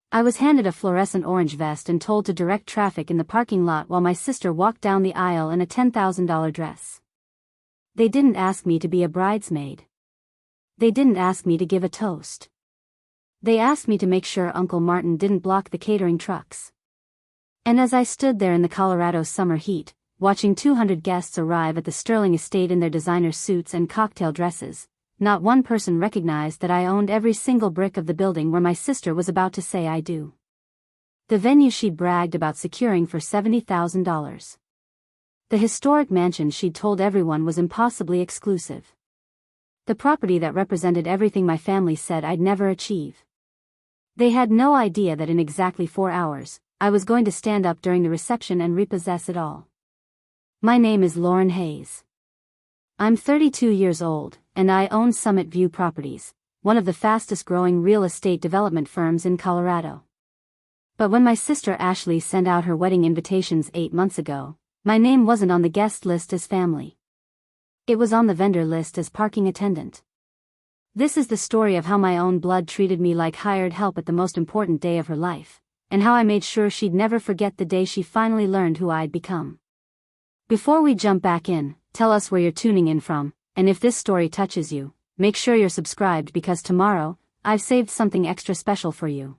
I was handed a fluorescent orange vest and told to direct traffic in the parking lot while my sister walked down the aisle in a $10,000 dress. They didn't ask me to be a bridesmaid. They didn't ask me to give a toast. They asked me to make sure Uncle Martin didn't block the catering trucks. And as I stood there in the Colorado summer heat, watching 200 guests arrive at the Sterling estate in their designer suits and cocktail dresses, not one person recognized that I owned every single brick of the building where my sister was about to say I do. The venue she'd bragged about securing for $70,000. The historic mansion she'd told everyone was impossibly exclusive. The property that represented everything my family said I'd never achieve. They had no idea that in exactly 4 hours, I was going to stand up during the reception and repossess it all. My name is Lauren Hayes. I'm 32 years old, and I own Summit View Properties, one of the fastest-growing real estate development firms in Colorado. But when my sister Ashley sent out her wedding invitations 8 months ago, my name wasn't on the guest list as family. It was on the vendor list as parking attendant. This is the story of how my own blood treated me like hired help at the most important day of her life, and how I made sure she'd never forget the day she finally learned who I'd become. Before we jump back in, tell us where you're tuning in from, and if this story touches you, make sure you're subscribed because tomorrow, I've saved something extra special for you.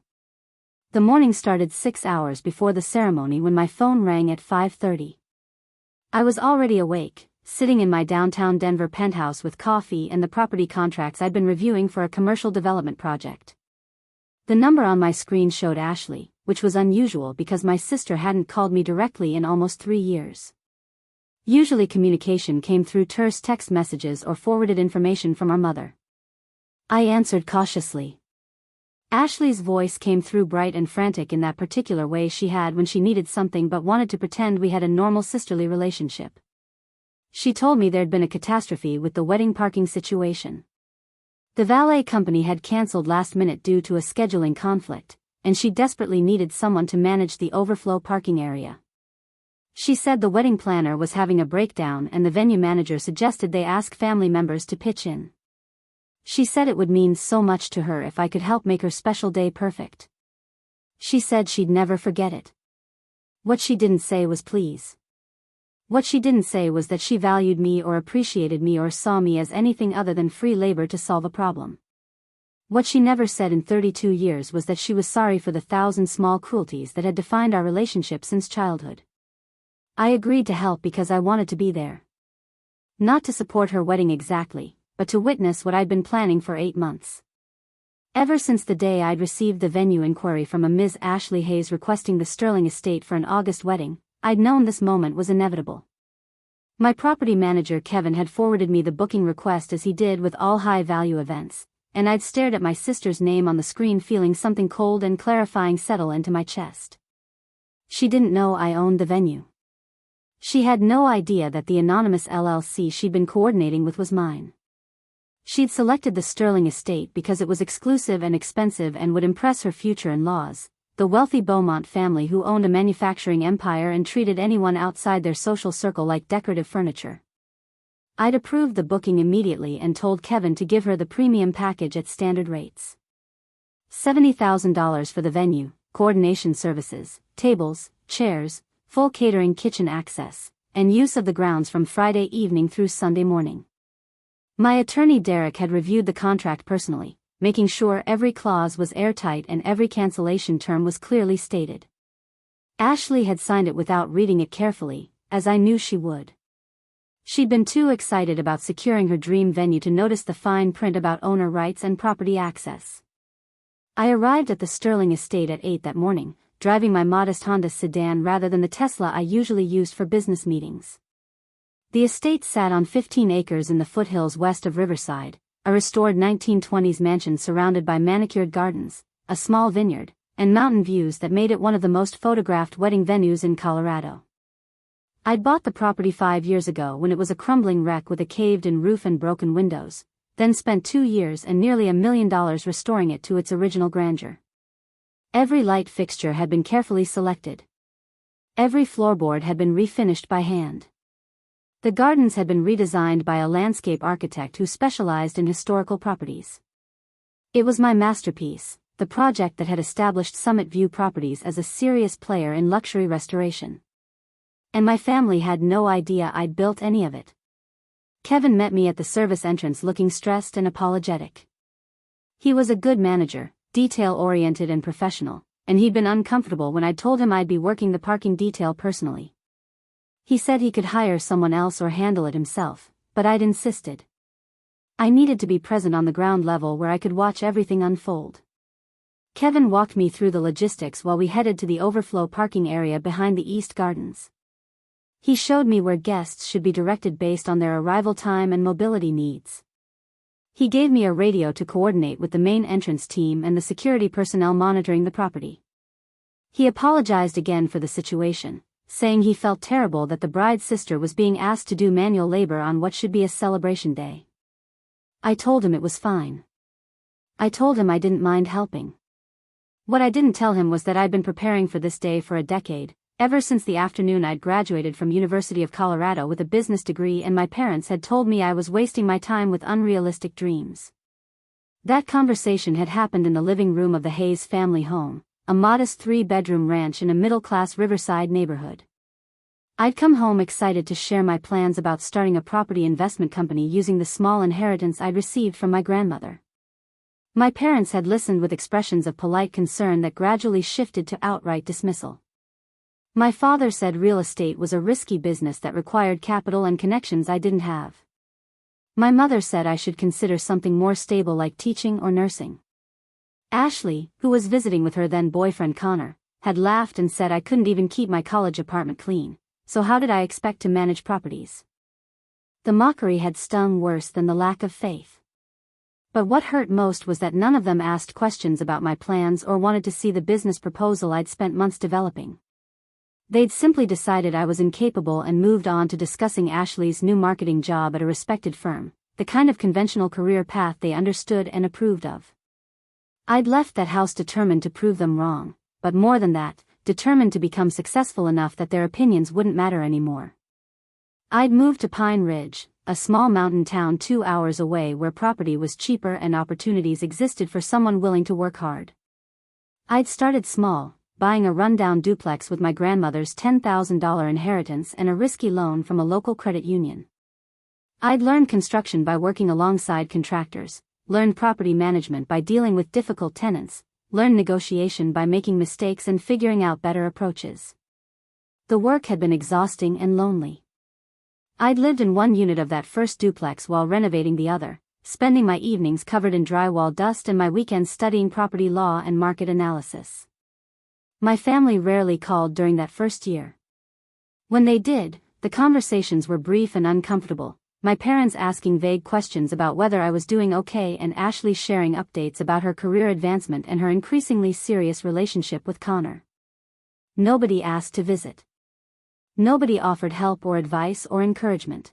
The morning started 6 hours before the ceremony when my phone rang at 5:30. I was already awake, sitting in my downtown Denver penthouse with coffee and the property contracts I'd been reviewing for a commercial development project. The number on my screen showed Ashley, which was unusual because my sister hadn't called me directly in almost 3 years. Usually communication came through terse text messages or forwarded information from our mother. I answered cautiously. Ashley's voice came through bright and frantic in that particular way she had when she needed something but wanted to pretend we had a normal sisterly relationship. She told me there'd been a catastrophe with the wedding parking situation. The valet company had canceled last minute due to a scheduling conflict, and she desperately needed someone to manage the overflow parking area. She said the wedding planner was having a breakdown and the venue manager suggested they ask family members to pitch in. She said it would mean so much to her if I could help make her special day perfect. She said she'd never forget it. What she didn't say was please. What she didn't say was that she valued me or appreciated me or saw me as anything other than free labor to solve a problem. What she never said in 32 years was that she was sorry for the 1,000 small cruelties that had defined our relationship since childhood. I agreed to help because I wanted to be there. Not to support her wedding exactly, but to witness what I'd been planning for 8 months. Ever since the day I'd received the venue inquiry from a Ms. Ashley Hayes requesting the Sterling estate for an August wedding, I'd known this moment was inevitable. My property manager Kevin had forwarded me the booking request as he did with all high-value events, and I'd stared at my sister's name on the screen feeling something cold and clarifying settle into my chest. She didn't know I owned the venue. She had no idea that the anonymous LLC she'd been coordinating with was mine. She'd selected the Sterling estate because it was exclusive and expensive and would impress her future in-laws, the wealthy Beaumont family who owned a manufacturing empire and treated anyone outside their social circle like decorative furniture. I'd approved the booking immediately and told Kevin to give her the premium package at standard rates. $70,000 for the venue, coordination services, tables, chairs, full catering kitchen access, and use of the grounds from Friday evening through Sunday morning. My attorney Derek had reviewed the contract personally, making sure every clause was airtight and every cancellation term was clearly stated. Ashley had signed it without reading it carefully, as I knew she would. She'd been too excited about securing her dream venue to notice the fine print about owner rights and property access. I arrived at the Sterling estate at 8 that morning, driving my modest Honda sedan rather than the Tesla I usually used for business meetings. The estate sat on 15 acres in the foothills west of Riverside, a restored 1920s mansion surrounded by manicured gardens, a small vineyard, and mountain views that made it one of the most photographed wedding venues in Colorado. I'd bought the property 5 years ago when it was a crumbling wreck with a caved-in roof and broken windows, then spent 2 years and nearly $1 million restoring it to its original grandeur. Every light fixture had been carefully selected. Every floorboard had been refinished by hand. The gardens had been redesigned by a landscape architect who specialized in historical properties. It was my masterpiece, the project that had established Summit View Properties as a serious player in luxury restoration. And my family had no idea I'd built any of it. Kevin met me at the service entrance looking stressed and apologetic. He was a good manager, detail-oriented and professional, and he'd been uncomfortable when I'd told him I'd be working the parking detail personally. He said he could hire someone else or handle it himself, but I'd insisted. I needed to be present on the ground level where I could watch everything unfold. Kevin walked me through the logistics while we headed to the overflow parking area behind the East Gardens. He showed me where guests should be directed based on their arrival time and mobility needs. He gave me a radio to coordinate with the main entrance team and the security personnel monitoring the property. He apologized again for the situation, saying he felt terrible that the bride's sister was being asked to do manual labor on what should be a celebration day. I told him it was fine. I told him I didn't mind helping. What I didn't tell him was that I'd been preparing for this day for a decade, ever since the afternoon I'd graduated from University of Colorado with a business degree, and my parents had told me I was wasting my time with unrealistic dreams. That conversation had happened in the living room of the Hayes family home, a modest 3-bedroom ranch in a middle-class Riverside neighborhood. I'd come home excited to share my plans about starting a property investment company using the small inheritance I'd received from my grandmother. My parents had listened with expressions of polite concern that gradually shifted to outright dismissal. My father said real estate was a risky business that required capital and connections I didn't have. My mother said I should consider something more stable like teaching or nursing. Ashley, who was visiting with her then boyfriend Connor, had laughed and said I couldn't even keep my college apartment clean, so how did I expect to manage properties? The mockery had stung worse than the lack of faith. But what hurt most was that none of them asked questions about my plans or wanted to see the business proposal I'd spent months developing. They'd simply decided I was incapable and moved on to discussing Ashley's new marketing job at a respected firm, the kind of conventional career path they understood and approved of. I'd left that house determined to prove them wrong, but more than that, determined to become successful enough that their opinions wouldn't matter anymore. I'd moved to Pine Ridge, a small mountain town 2 hours away where property was cheaper and opportunities existed for someone willing to work hard. I'd started small, buying a rundown duplex with my grandmother's $10,000 inheritance and a risky loan from a local credit union. I'd learned construction by working alongside contractors, learned property management by dealing with difficult tenants, learned negotiation by making mistakes and figuring out better approaches. The work had been exhausting and lonely. I'd lived in one unit of that first duplex while renovating the other, spending my evenings covered in drywall dust and my weekends studying property law and market analysis. My family rarely called during that first year. When they did, the conversations were brief and uncomfortable, my parents asking vague questions about whether I was doing okay and Ashley sharing updates about her career advancement and her increasingly serious relationship with Connor. Nobody asked to visit. Nobody offered help or advice or encouragement.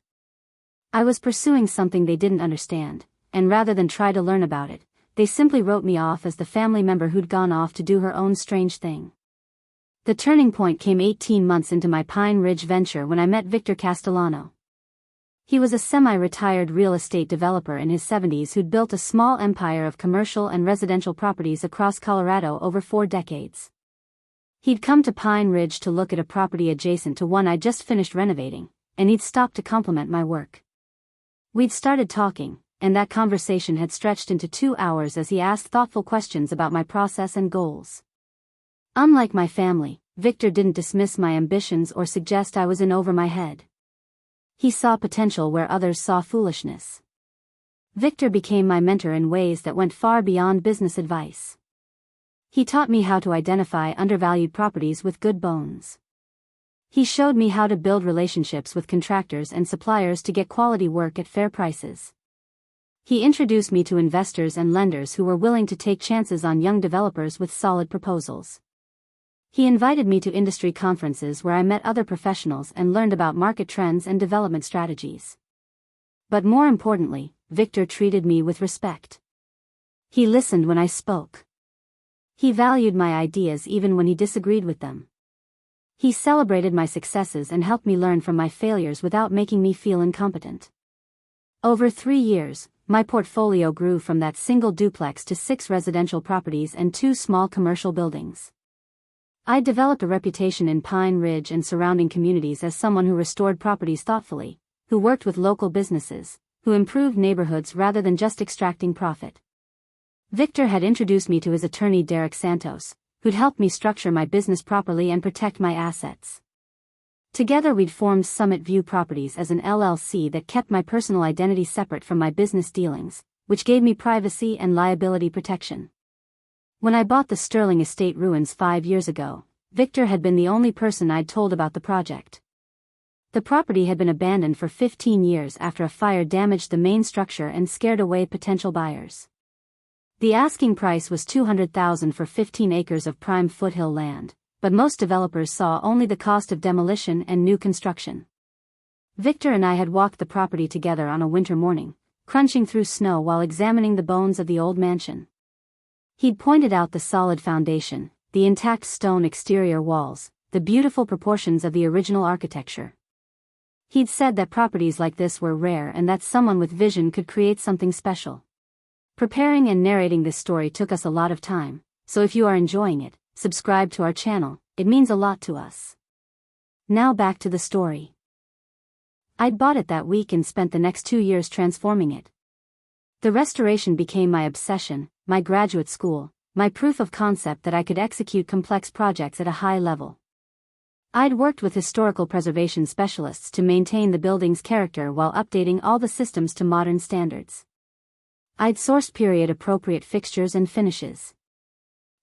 I was pursuing something they didn't understand, and rather than try to learn about it, they simply wrote me off as the family member who'd gone off to do her own strange thing. The turning point came 18 months into my Pine Ridge venture when I met Victor Castellano. He was a semi-retired real estate developer in his 70s who'd built a small empire of commercial and residential properties across Colorado over 4 decades. He'd come to Pine Ridge to look at a property adjacent to one I'd just finished renovating, and he'd stopped to compliment my work. We'd started talking, and that conversation had stretched into 2 hours as he asked thoughtful questions about my process and goals. Unlike my family, Victor didn't dismiss my ambitions or suggest I was in over my head. He saw potential where others saw foolishness. Victor became my mentor in ways that went far beyond business advice. He taught me how to identify undervalued properties with good bones. He showed me how to build relationships with contractors and suppliers to get quality work at fair prices. He introduced me to investors and lenders who were willing to take chances on young developers with solid proposals. He invited me to industry conferences where I met other professionals and learned about market trends and development strategies. But more importantly, Victor treated me with respect. He listened when I spoke. He valued my ideas even when he disagreed with them. He celebrated my successes and helped me learn from my failures without making me feel incompetent. Over 3 years, my portfolio grew from that single duplex to 6 residential properties and 2 small commercial buildings. I developed a reputation in Pine Ridge and surrounding communities as someone who restored properties thoughtfully, who worked with local businesses, who improved neighborhoods rather than just extracting profit. Victor had introduced me to his attorney Derek Santos, who'd helped me structure my business properly and protect my assets. Together we'd formed Summit View Properties as an LLC that kept my personal identity separate from my business dealings, which gave me privacy and liability protection. When I bought the Sterling Estate ruins 5 years ago, Victor had been the only person I'd told about the project. The property had been abandoned for 15 years after a fire damaged the main structure and scared away potential buyers. The asking price was $200,000 for 15 acres of prime foothill land, but most developers saw only the cost of demolition and new construction. Victor and I had walked the property together on a winter morning, crunching through snow while examining the bones of the old mansion. He'd pointed out the solid foundation, the intact stone exterior walls, the beautiful proportions of the original architecture. He'd said that properties like this were rare and that someone with vision could create something special. Preparing and narrating this story took us a lot of time, so if you are enjoying it, subscribe to our channel, it means a lot to us. Now back to the story. I'd bought it that week and spent the next 2 years transforming it. The restoration became my obsession, my graduate school, my proof of concept that I could execute complex projects at a high level. I'd worked with historical preservation specialists to maintain the building's character while updating all the systems to modern standards. I'd sourced period-appropriate fixtures and finishes.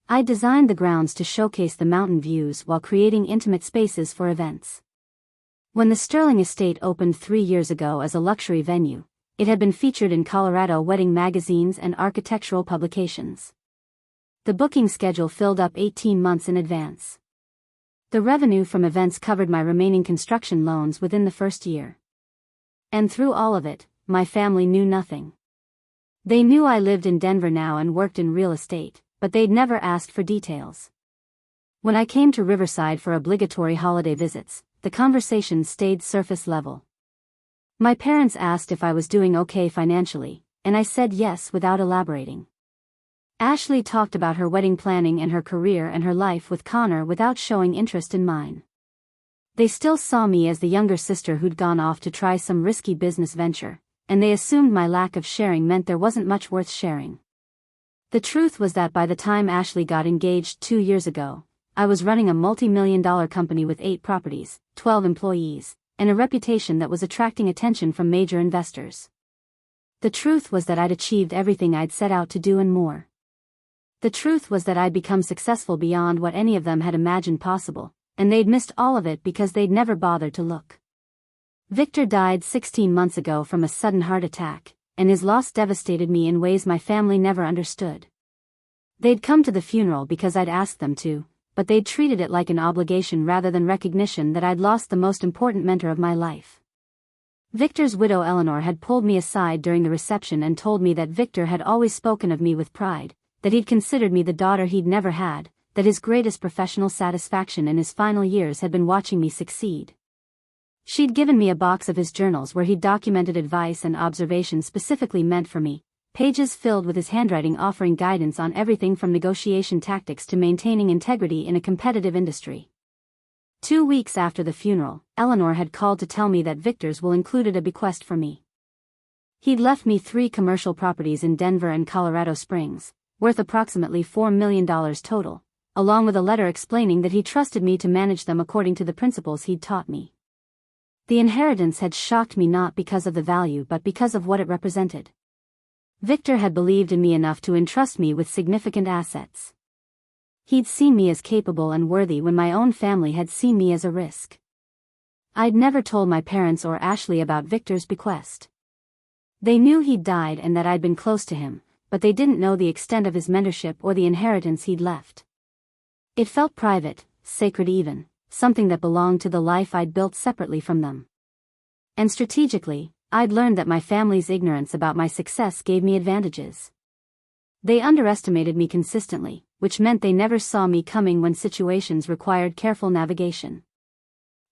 I designed the grounds to showcase the mountain views while creating intimate spaces for events. When the Sterling Estate opened 3 years ago as a luxury venue, it had been featured in Colorado wedding magazines and architectural publications. The booking schedule filled up 18 months in advance. The revenue from events covered my remaining construction loans within the first year. And through all of it, my family knew nothing. They knew I lived in Denver now and worked in real estate, but they'd never asked for details. When I came to Riverside for obligatory holiday visits, the conversation stayed surface level. My parents asked if I was doing okay financially, and I said yes without elaborating. Ashley talked about her wedding planning and her career and her life with Connor without showing interest in mine. They still saw me as the younger sister who'd gone off to try some risky business venture, and they assumed my lack of sharing meant there wasn't much worth sharing. The truth was that by the time Ashley got engaged 2 years ago, I was running a multi-million-dollar company with 8 properties, 12 employees, and a reputation that was attracting attention from major investors. The truth was that I'd achieved everything I'd set out to do and more. The truth was that I'd become successful beyond what any of them had imagined possible, and they'd missed all of it because they'd never bothered to look. Victor died 16 months ago from a sudden heart attack, and his loss devastated me in ways my family never understood. They'd come to the funeral because I'd asked them to, but they'd treated it like an obligation rather than recognition that I'd lost the most important mentor of my life. Victor's widow Eleanor had pulled me aside during the reception and told me that Victor had always spoken of me with pride, that he'd considered me the daughter he'd never had, that his greatest professional satisfaction in his final years had been watching me succeed. She'd given me a box of his journals where he'd documented advice and observations specifically meant for me, pages filled with his handwriting offering guidance on everything from negotiation tactics to maintaining integrity in a competitive industry. 2 weeks after the funeral, Eleanor had called to tell me that Victor's will included a bequest for me. He'd left me 3 commercial properties in Denver and Colorado Springs, worth approximately $4 million total, along with a letter explaining that he trusted me to manage them according to the principles he'd taught me. The inheritance had shocked me not because of the value but because of what it represented. Victor had believed in me enough to entrust me with significant assets. He'd seen me as capable and worthy when my own family had seen me as a risk. I'd never told my parents or Ashley about Victor's bequest. They knew he'd died and that I'd been close to him, but they didn't know the extent of his mentorship or the inheritance he'd left. It felt private, sacred even, something that belonged to the life I'd built separately from them. And strategically, I'd learned that my family's ignorance about my success gave me advantages. They underestimated me consistently, which meant they never saw me coming when situations required careful navigation.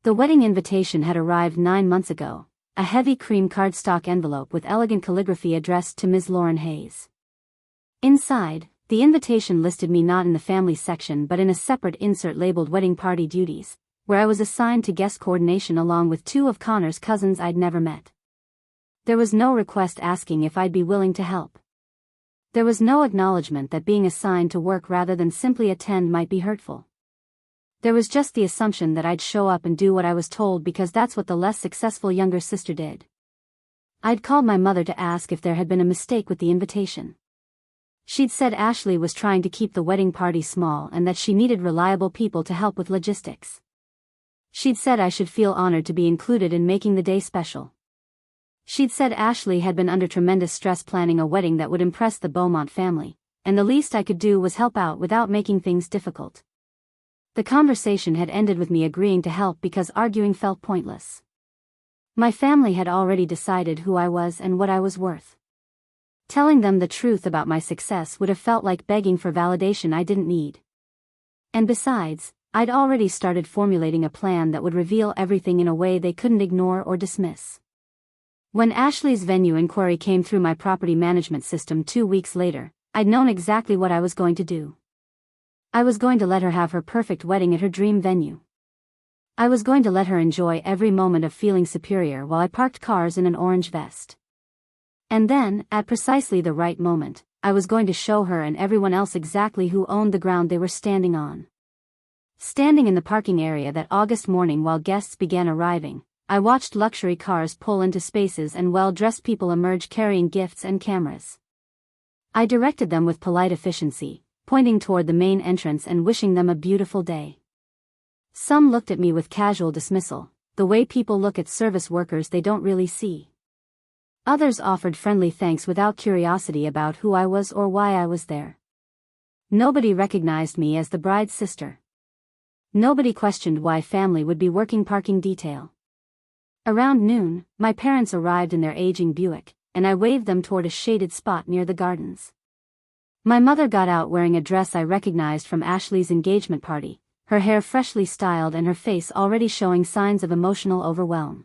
The wedding invitation had arrived 9 months ago, a heavy cream cardstock envelope with elegant calligraphy addressed to Ms. Lauren Hayes. Inside, the invitation listed me not in the family section but in a separate insert labeled Wedding Party Duties, where I was assigned to guest coordination along with two of Connor's cousins I'd never met. There was no request asking if I'd be willing to help. There was no acknowledgement that being assigned to work rather than simply attend might be hurtful. There was just the assumption that I'd show up and do what I was told because that's what the less successful younger sister did. I'd called my mother to ask if there had been a mistake with the invitation. She'd said Ashley was trying to keep the wedding party small and that she needed reliable people to help with logistics. She'd said I should feel honored to be included in making the day special. She'd said Ashley had been under tremendous stress planning a wedding that would impress the Beaumont family, and the least I could do was help out without making things difficult. The conversation had ended with me agreeing to help because arguing felt pointless. My family had already decided who I was and what I was worth. Telling them the truth about my success would have felt like begging for validation I didn't need. And besides, I'd already started formulating a plan that would reveal everything in a way they couldn't ignore or dismiss. When Ashley's venue inquiry came through my property management system 2 weeks later, I'd known exactly what I was going to do. I was going to let her have her perfect wedding at her dream venue. I was going to let her enjoy every moment of feeling superior while I parked cars in an orange vest. And then, at precisely the right moment, I was going to show her and everyone else exactly who owned the ground they were standing on. Standing in the parking area that August morning while guests began arriving, I watched luxury cars pull into spaces and well-dressed people emerge carrying gifts and cameras. I directed them with polite efficiency, pointing toward the main entrance and wishing them a beautiful day. Some looked at me with casual dismissal, the way people look at service workers they don't really see. Others offered friendly thanks without curiosity about who I was or why I was there. Nobody recognized me as the bride's sister. Nobody questioned why family would be working parking detail. Around noon, my parents arrived in their aging Buick, and I waved them toward a shaded spot near the gardens. My mother got out wearing a dress I recognized from Ashley's engagement party, her hair freshly styled and her face already showing signs of emotional overwhelm.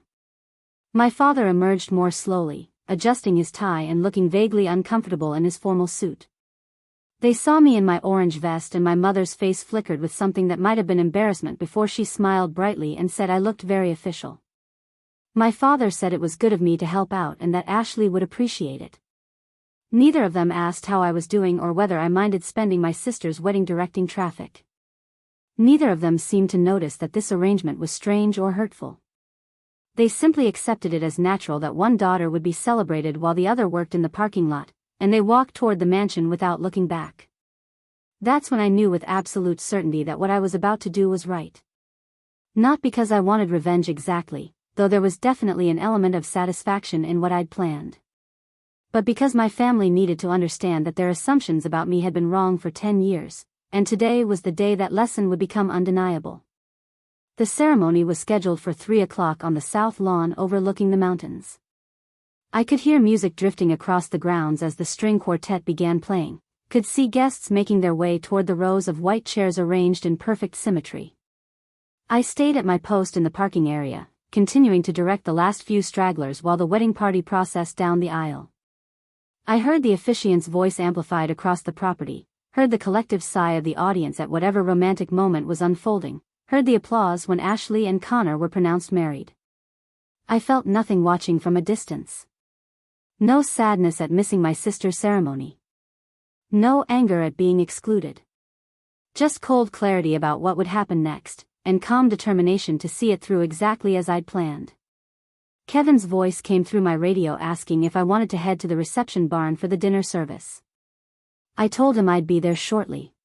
My father emerged more slowly, adjusting his tie and looking vaguely uncomfortable in his formal suit. They saw me in my orange vest and my mother's face flickered with something that might have been embarrassment before she smiled brightly and said I looked very official. My father said it was good of me to help out and that Ashley would appreciate it. Neither of them asked how I was doing or whether I minded spending my sister's wedding directing traffic. Neither of them seemed to notice that this arrangement was strange or hurtful. They simply accepted it as natural that one daughter would be celebrated while the other worked in the parking lot, and they walked toward the mansion without looking back. That's when I knew with absolute certainty that what I was about to do was right. Not because I wanted revenge exactly, though there was definitely an element of satisfaction in what I'd planned. But because my family needed to understand that their assumptions about me had been wrong for 10 years, and today was the day that lesson would become undeniable. The ceremony was scheduled for 3 o'clock on the south lawn overlooking the mountains. I could hear music drifting across the grounds as the string quartet began playing, could see guests making their way toward the rows of white chairs arranged in perfect symmetry. I stayed at my post in the parking area, continuing to direct the last few stragglers while the wedding party processed down the aisle. I heard the officiant's voice amplified across the property, heard the collective sigh of the audience at whatever romantic moment was unfolding, heard the applause when Ashley and Connor were pronounced married. I felt nothing watching from a distance. No sadness at missing my sister's ceremony. No anger at being excluded. Just cold clarity about what would happen next, and calm determination to see it through exactly as I'd planned. Kevin's voice came through my radio asking if I wanted to head to the reception barn for the dinner service. I told him I'd be there shortly.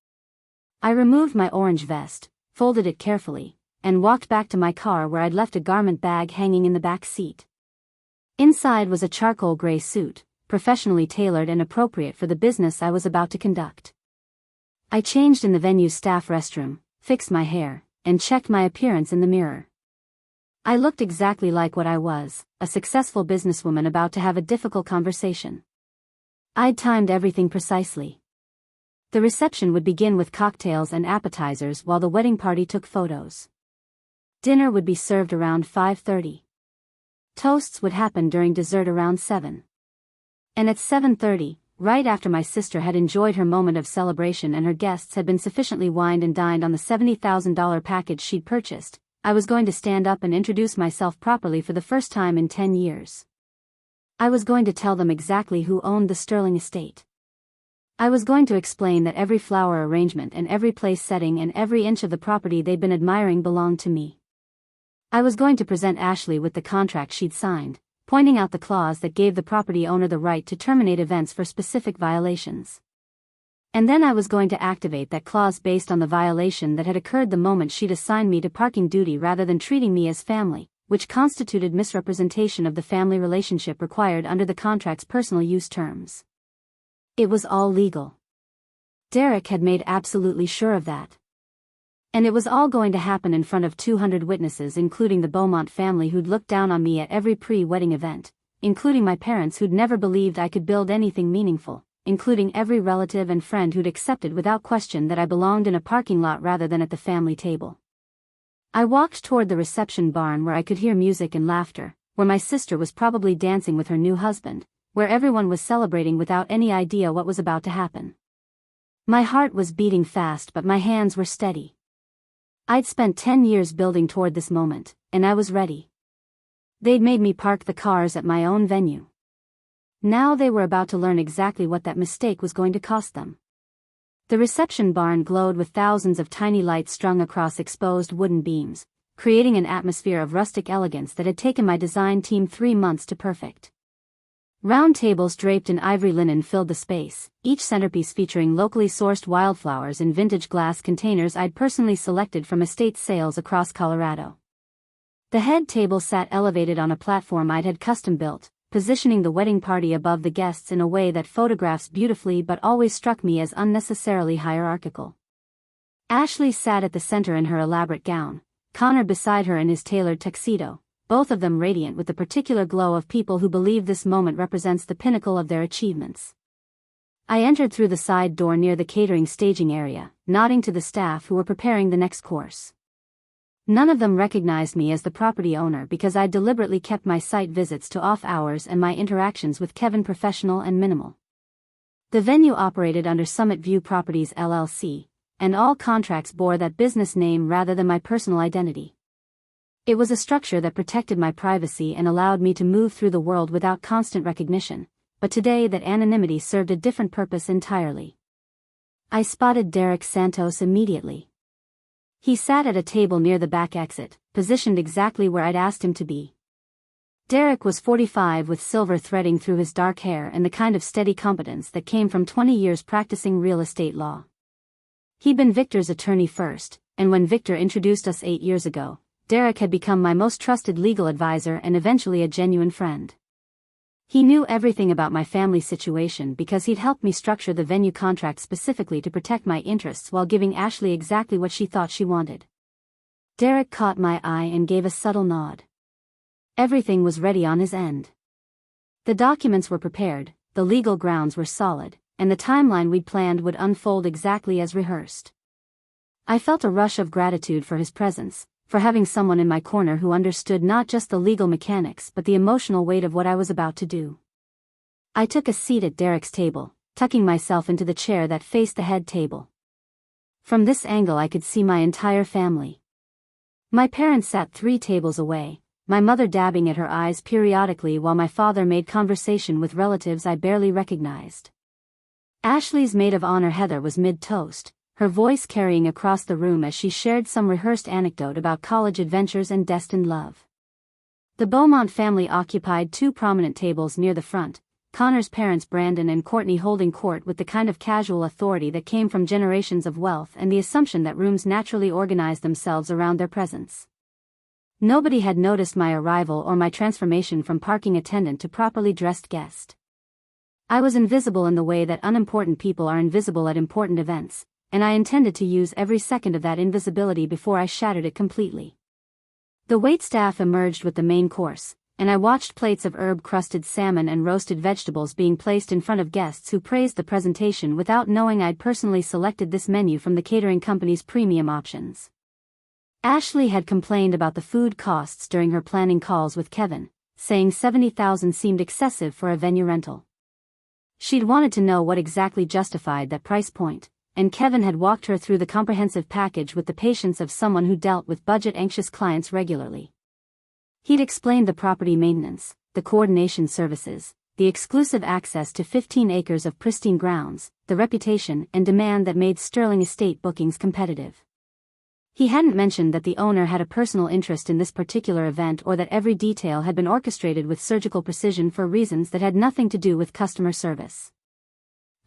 I removed my orange vest, folded it carefully, and walked back to my car where I'd left a garment bag hanging in the back seat. Inside was a charcoal gray suit, professionally tailored and appropriate for the business I was about to conduct. I changed in the venue's staff restroom, fixed my hair, and checked my appearance in the mirror. I looked exactly like what I was, a successful businesswoman about to have a difficult conversation. I'd timed everything precisely. The reception would begin with cocktails and appetizers while the wedding party took photos. Dinner would be served around 5:30. Toasts would happen during dessert around 7. And at 7:30, right after my sister had enjoyed her moment of celebration and her guests had been sufficiently wined and dined on the $70,000 package she'd purchased, I was going to stand up and introduce myself properly for the first time in 10 years. I was going to tell them exactly who owned the Sterling estate. I was going to explain that every flower arrangement and every place setting and every inch of the property they'd been admiring belonged to me. I was going to present Ashley with the contract she'd signed, pointing out the clause that gave the property owner the right to terminate events for specific violations. And then I was going to activate that clause based on the violation that had occurred the moment she'd assigned me to parking duty rather than treating me as family, which constituted misrepresentation of the family relationship required under the contract's personal use terms. It was all legal. Derek had made absolutely sure of that. And it was all going to happen in front of 200 witnesses, including the Beaumont family who'd looked down on me at every pre-wedding event, including my parents who'd never believed I could build anything meaningful, including every relative and friend who'd accepted without question that I belonged in a parking lot rather than at the family table. I walked toward the reception barn where I could hear music and laughter, where my sister was probably dancing with her new husband, where everyone was celebrating without any idea what was about to happen. My heart was beating fast, but my hands were steady. I'd spent 10 years building toward this moment, and I was ready. They'd made me park the cars at my own venue. Now they were about to learn exactly what that mistake was going to cost them. The reception barn glowed with thousands of tiny lights strung across exposed wooden beams, creating an atmosphere of rustic elegance that had taken my design team 3 months to perfect. Round tables draped in ivory linen filled the space, each centerpiece featuring locally sourced wildflowers in vintage glass containers I'd personally selected from estate sales across Colorado. The head table sat elevated on a platform I'd had custom built, positioning the wedding party above the guests in a way that photographs beautifully but always struck me as unnecessarily hierarchical. Ashley sat at the center in her elaborate gown, Connor beside her in his tailored tuxedo, both of them radiant with the particular glow of people who believe this moment represents the pinnacle of their achievements. I entered through the side door near the catering staging area, nodding to the staff who were preparing the next course. None of them recognized me as the property owner because I'd deliberately kept my site visits to off hours and my interactions with Kevin professional and minimal. The venue operated under Summit View Properties LLC, and all contracts bore that business name rather than my personal identity. It was a structure that protected my privacy and allowed me to move through the world without constant recognition, but today that anonymity served a different purpose entirely. I spotted Derek Santos immediately. He sat at a table near the back exit, positioned exactly where I'd asked him to be. Derek was 45 with silver threading through his dark hair and the kind of steady competence that came from 20 years practicing real estate law. He'd been Victor's attorney first, and when Victor introduced us 8 years ago, Derek had become my most trusted legal advisor and eventually a genuine friend. He knew everything about my family situation because he'd helped me structure the venue contract specifically to protect my interests while giving Ashley exactly what she thought she wanted. Derek caught my eye and gave a subtle nod. Everything was ready on his end. The documents were prepared, the legal grounds were solid, and the timeline we'd planned would unfold exactly as rehearsed. I felt a rush of gratitude for his presence, for having someone in my corner who understood not just the legal mechanics but the emotional weight of what I was about to do. I took a seat at Derek's table, tucking myself into the chair that faced the head table. From this angle I could see my entire family. My parents sat 3 tables away, my mother dabbing at her eyes periodically while my father made conversation with relatives I barely recognized. Ashley's maid of honor Heather was mid-toast, her voice carrying across the room as she shared some rehearsed anecdote about college adventures and destined love. The Beaumont family occupied 2 prominent tables near the front, Connor's parents Brandon and Courtney holding court with the kind of casual authority that came from generations of wealth and the assumption that rooms naturally organized themselves around their presence. Nobody had noticed my arrival or my transformation from parking attendant to properly dressed guest. I was invisible in the way that unimportant people are invisible at important events, and I intended to use every second of that invisibility before I shattered it completely. The waitstaff emerged with the main course, and I watched plates of herb-crusted salmon and roasted vegetables being placed in front of guests who praised the presentation without knowing I'd personally selected this menu from the catering company's premium options. Ashley had complained about the food costs during her planning calls with Kevin, saying $70,000 seemed excessive for a venue rental. She'd wanted to know what exactly justified that price point, and Kevin had walked her through the comprehensive package with the patience of someone who dealt with budget-anxious clients regularly. He'd explained the property maintenance, the coordination services, the exclusive access to 15 acres of pristine grounds, the reputation and demand that made Sterling Estate bookings competitive. He hadn't mentioned that the owner had a personal interest in this particular event or that every detail had been orchestrated with surgical precision for reasons that had nothing to do with customer service.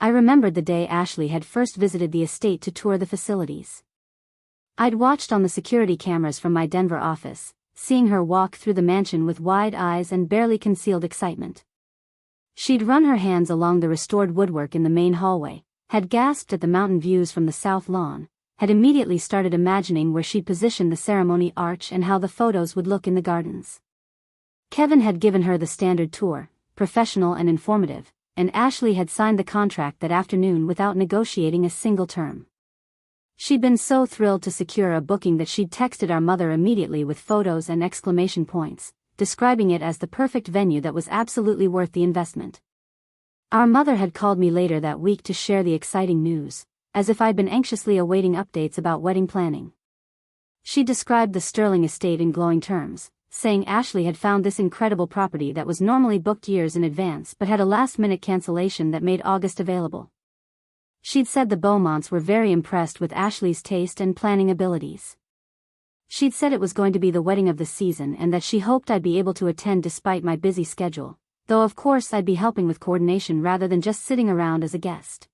I remembered the day Ashley had first visited the estate to tour the facilities. I'd watched on the security cameras from my Denver office, seeing her walk through the mansion with wide eyes and barely concealed excitement. She'd run her hands along the restored woodwork in the main hallway, had gasped at the mountain views from the south lawn, had immediately started imagining where she'd position the ceremony arch and how the photos would look in the gardens. Kevin had given her the standard tour, professional and informative, and Ashley had signed the contract that afternoon without negotiating a single term. She'd been so thrilled to secure a booking that she'd texted our mother immediately with photos and exclamation points, describing it as the perfect venue that was absolutely worth the investment. Our mother had called me later that week to share the exciting news, as if I'd been anxiously awaiting updates about wedding planning. She described the Sterling Estate in glowing terms, saying Ashley had found this incredible property that was normally booked years in advance but had a last-minute cancellation that made August available. She'd said the Beaumonts were very impressed with Ashley's taste and planning abilities. She'd said it was going to be the wedding of the season and that she hoped I'd be able to attend despite my busy schedule, though of course I'd be helping with coordination rather than just sitting around as a guest.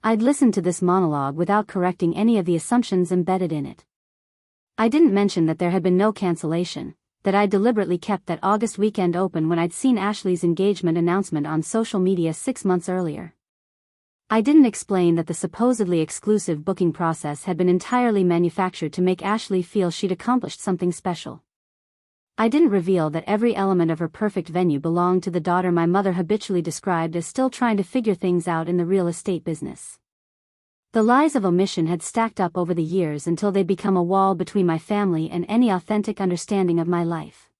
I'd listened to this monologue without correcting any of the assumptions embedded in it. I didn't mention that there had been no cancellation, that I'd deliberately kept that August weekend open when I'd seen Ashley's engagement announcement on social media 6 months earlier. I didn't explain that the supposedly exclusive booking process had been entirely manufactured to make Ashley feel she'd accomplished something special. I didn't reveal that every element of her perfect venue belonged to the daughter my mother habitually described as still trying to figure things out in the real estate business. The lies of omission had stacked up over the years until they'd become a wall between my family and any authentic understanding of my life.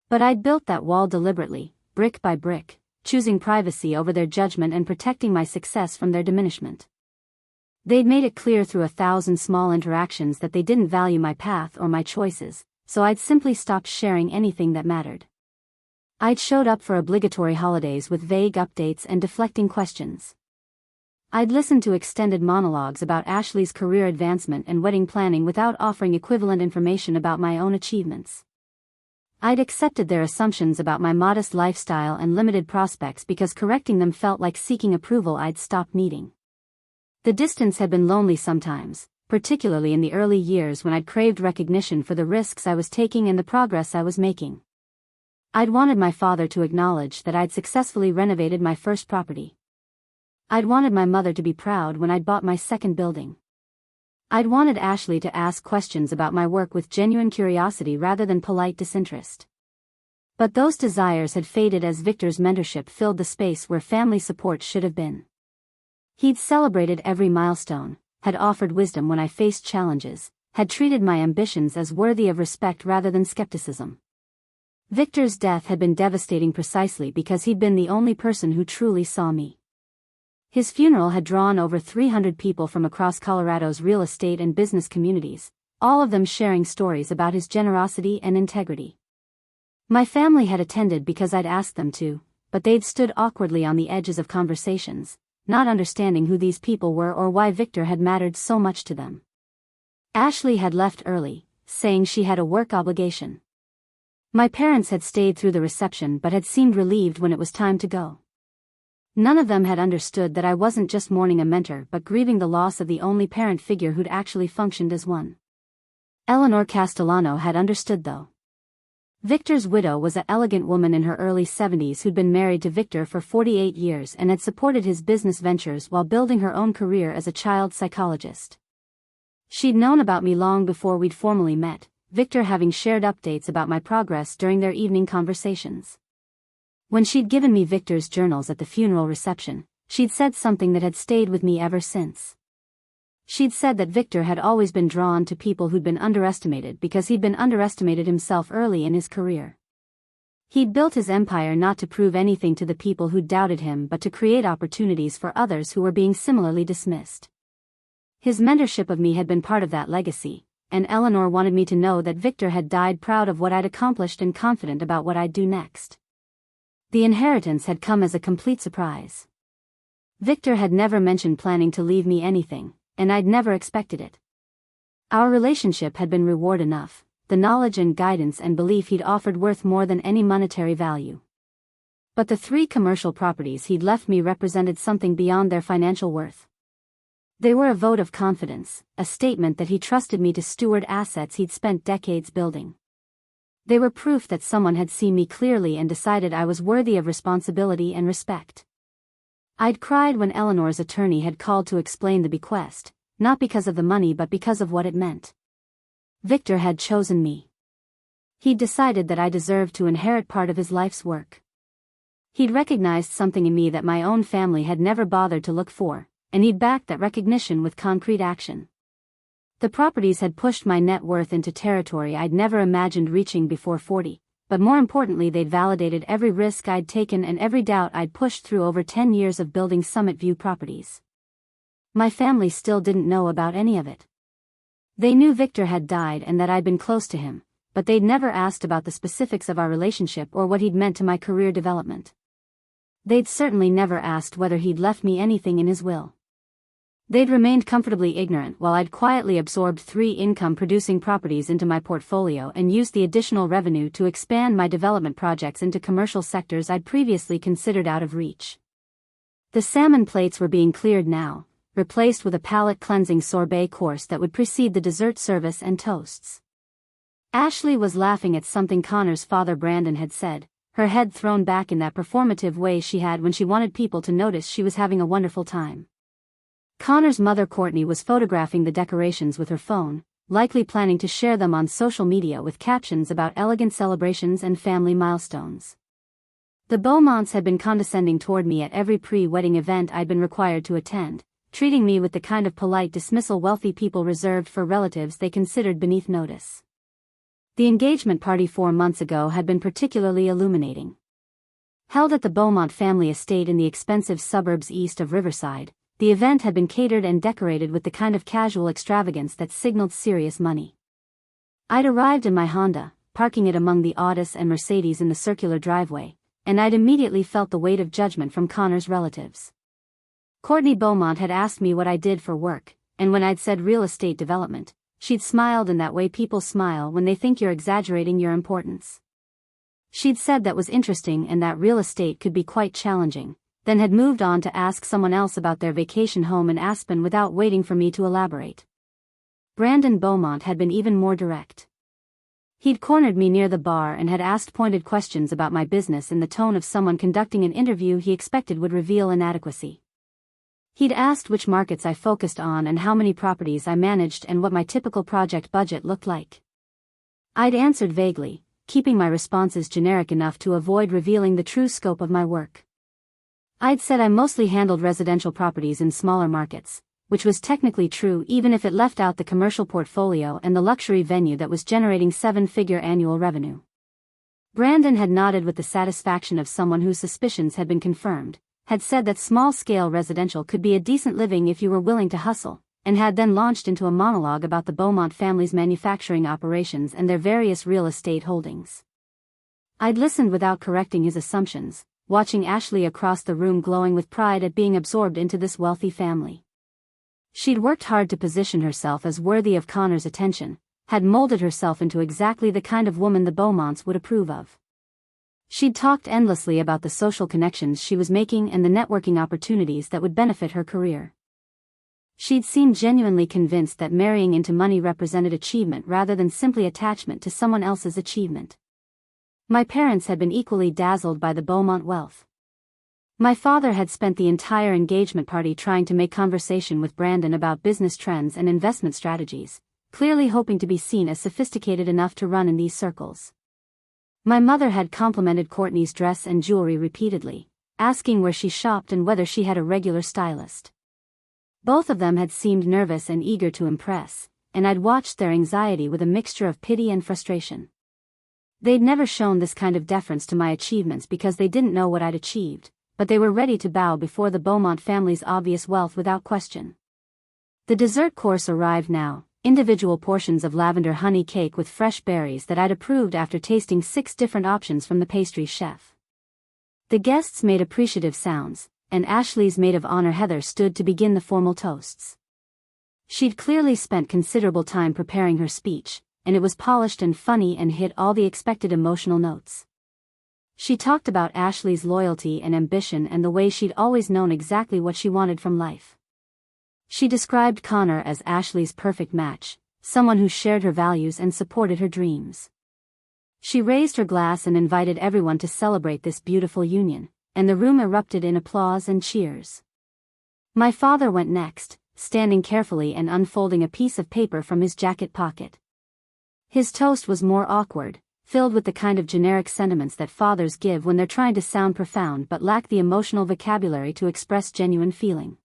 But I'd built that wall deliberately, brick by brick, choosing privacy over their judgment and protecting my success from their diminishment. They'd made it clear through 1,000 small interactions that they didn't value my path or my choices, so I'd simply stopped sharing anything that mattered. I'd showed up for obligatory holidays with vague updates and deflecting questions. I'd listened to extended monologues about Ashley's career advancement and wedding planning without offering equivalent information about my own achievements. I'd accepted their assumptions about my modest lifestyle and limited prospects because correcting them felt like seeking approval I'd stopped needing. The distance had been lonely sometimes, particularly in the early years when I'd craved recognition for the risks I was taking and the progress I was making. I'd wanted my father to acknowledge that I'd successfully renovated my first property. I'd wanted my mother to be proud when I'd bought my second building. I'd wanted Ashley to ask questions about my work with genuine curiosity rather than polite disinterest. But those desires had faded as Victor's mentorship filled the space where family support should have been. He'd celebrated every milestone, had offered wisdom when I faced challenges, had treated my ambitions as worthy of respect rather than skepticism. Victor's death had been devastating precisely because he'd been the only person who truly saw me. His funeral had drawn over 300 people from across Colorado's real estate and business communities, all of them sharing stories about his generosity and integrity. My family had attended because I'd asked them to, but they'd stood awkwardly on the edges of conversations, not understanding who these people were or why Victor had mattered so much to them. Ashley had left early, saying she had a work obligation. My parents had stayed through the reception but had seemed relieved when it was time to go. None of them had understood that I wasn't just mourning a mentor but grieving the loss of the only parent figure who'd actually functioned as one. Eleanor Castellano had understood though. Victor's widow was an elegant woman in her early 70s who'd been married to Victor for 48 years and had supported his business ventures while building her own career as a child psychologist. She'd known about me long before we'd formally met, Victor having shared updates about my progress during their evening conversations. When she'd given me Victor's journals at the funeral reception, she'd said something that had stayed with me ever since. She'd said that Victor had always been drawn to people who'd been underestimated because he'd been underestimated himself early in his career. He'd built his empire not to prove anything to the people who doubted him but to create opportunities for others who were being similarly dismissed. His mentorship of me had been part of that legacy, and Eleanor wanted me to know that Victor had died proud of what I'd accomplished and confident about what I'd do next. The inheritance had come as a complete surprise. Victor had never mentioned planning to leave me anything, and I'd never expected it. Our relationship had been reward enough, the knowledge and guidance and belief he'd offered worth more than any monetary value. But the 3 commercial properties he'd left me represented something beyond their financial worth. They were a vote of confidence, a statement that he trusted me to steward assets he'd spent decades building. They were proof that someone had seen me clearly and decided I was worthy of responsibility and respect. I'd cried when Eleanor's attorney had called to explain the bequest, not because of the money but because of what it meant. Victor had chosen me. He'd decided that I deserved to inherit part of his life's work. He'd recognized something in me that my own family had never bothered to look for, and he'd backed that recognition with concrete action. The properties had pushed my net worth into territory I'd never imagined reaching before 40, but more importantly they'd validated every risk I'd taken and every doubt I'd pushed through over 10 years of building Summit View properties. My family still didn't know about any of it. They knew Victor had died and that I'd been close to him, but they'd never asked about the specifics of our relationship or what he'd meant to my career development. They'd certainly never asked whether he'd left me anything in his will. They'd remained comfortably ignorant while I'd quietly absorbed 3 income-producing properties into my portfolio and used the additional revenue to expand my development projects into commercial sectors I'd previously considered out of reach. The salmon plates were being cleared now, replaced with a palate-cleansing sorbet course that would precede the dessert service and toasts. Ashley was laughing at something Connor's father Brandon had said, her head thrown back in that performative way she had when she wanted people to notice she was having a wonderful time. Connor's mother Courtney was photographing the decorations with her phone, likely planning to share them on social media with captions about elegant celebrations and family milestones. The Beaumonts had been condescending toward me at every pre-wedding event I'd been required to attend, treating me with the kind of polite dismissal wealthy people reserved for relatives they considered beneath notice. The engagement party 4 months ago had been particularly illuminating. Held at the Beaumont family estate in the expensive suburbs east of Riverside, the event had been catered and decorated with the kind of casual extravagance that signaled serious money. I'd arrived in my Honda, parking it among the Audis and Mercedes in the circular driveway, and I'd immediately felt the weight of judgment from Connor's relatives. Courtney Beaumont had asked me what I did for work, and when I'd said real estate development, she'd smiled in that way people smile when they think you're exaggerating your importance. She'd said that was interesting and that real estate could be quite challenging, then had moved on to ask someone else about their vacation home in Aspen without waiting for me to elaborate. Brandon Beaumont had been even more direct. He'd cornered me near the bar and had asked pointed questions about my business in the tone of someone conducting an interview he expected would reveal inadequacy. He'd asked which markets I focused on and how many properties I managed and what my typical project budget looked like. I'd answered vaguely, keeping my responses generic enough to avoid revealing the true scope of my work. I'd said I mostly handled residential properties in smaller markets, which was technically true even if it left out the commercial portfolio and the luxury venue that was generating 7-figure annual revenue. Brandon had nodded with the satisfaction of someone whose suspicions had been confirmed, had said that small-scale residential could be a decent living if you were willing to hustle, and had then launched into a monologue about the Beaumont family's manufacturing operations and their various real estate holdings. I'd listened without correcting his assumptions, watching Ashley across the room glowing with pride at being absorbed into this wealthy family. She'd worked hard to position herself as worthy of Connor's attention, had molded herself into exactly the kind of woman the Beaumonts would approve of. She'd talked endlessly about the social connections she was making and the networking opportunities that would benefit her career. She'd seemed genuinely convinced that marrying into money represented achievement rather than simply attachment to someone else's achievement. My parents had been equally dazzled by the Beaumont wealth. My father had spent the entire engagement party trying to make conversation with Brandon about business trends and investment strategies, clearly hoping to be seen as sophisticated enough to run in these circles. My mother had complimented Courtney's dress and jewelry repeatedly, asking where she shopped and whether she had a regular stylist. Both of them had seemed nervous and eager to impress, and I'd watched their anxiety with a mixture of pity and frustration. They'd never shown this kind of deference to my achievements because they didn't know what I'd achieved, but they were ready to bow before the Beaumont family's obvious wealth without question. The dessert course arrived now, individual portions of lavender honey cake with fresh berries that I'd approved after tasting 6 different options from the pastry chef. The guests made appreciative sounds, and Ashley's maid of honor Heather stood to begin the formal toasts. She'd clearly spent considerable time preparing her speech, and it was polished and funny and hit all the expected emotional notes. She talked about Ashley's loyalty and ambition and the way she'd always known exactly what she wanted from life. She described Connor as Ashley's perfect match, someone who shared her values and supported her dreams. She raised her glass and invited everyone to celebrate this beautiful union, and the room erupted in applause and cheers. My father went next, standing carefully and unfolding a piece of paper from his jacket pocket. His toast was more awkward, filled with the kind of generic sentiments that fathers give when they're trying to sound profound but lack the emotional vocabulary to express genuine feeling.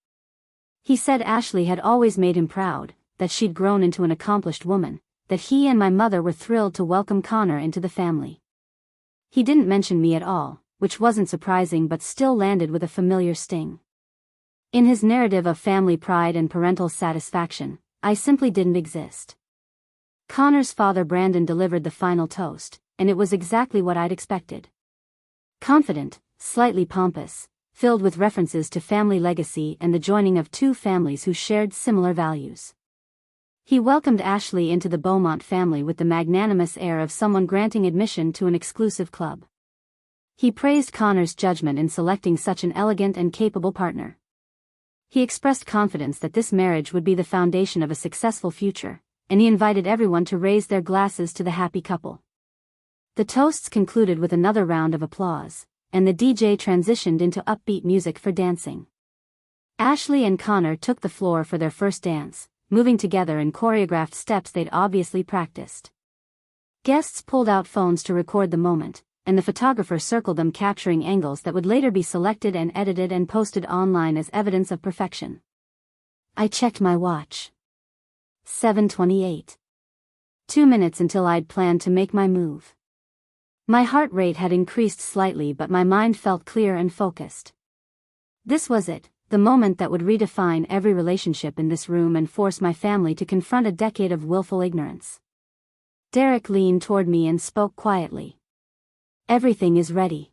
He said Ashley had always made him proud, that she'd grown into an accomplished woman, that he and my mother were thrilled to welcome Connor into the family. He didn't mention me at all, which wasn't surprising but still landed with a familiar sting. In his narrative of family pride and parental satisfaction, I simply didn't exist. Connor's father Brandon delivered the final toast, and it was exactly what I'd expected. Confident, slightly pompous, filled with references to family legacy and the joining of 2 families who shared similar values. He welcomed Ashley into the Beaumont family with the magnanimous air of someone granting admission to an exclusive club. He praised Connor's judgment in selecting such an elegant and capable partner. He expressed confidence that this marriage would be the foundation of a successful future, and he invited everyone to raise their glasses to the happy couple. The toasts concluded with another round of applause, and the DJ transitioned into upbeat music for dancing. Ashley and Connor took the floor for their first dance, moving together in choreographed steps they'd obviously practiced. Guests pulled out phones to record the moment, and the photographer circled them, capturing angles that would later be selected and edited and posted online as evidence of perfection. I checked my watch. 7:28. 2 minutes until I'd planned to make my move. My heart rate had increased slightly, but my mind felt clear and focused. This was it, the moment that would redefine every relationship in this room and force my family to confront a decade of willful ignorance. Derek leaned toward me and spoke quietly. Everything is ready.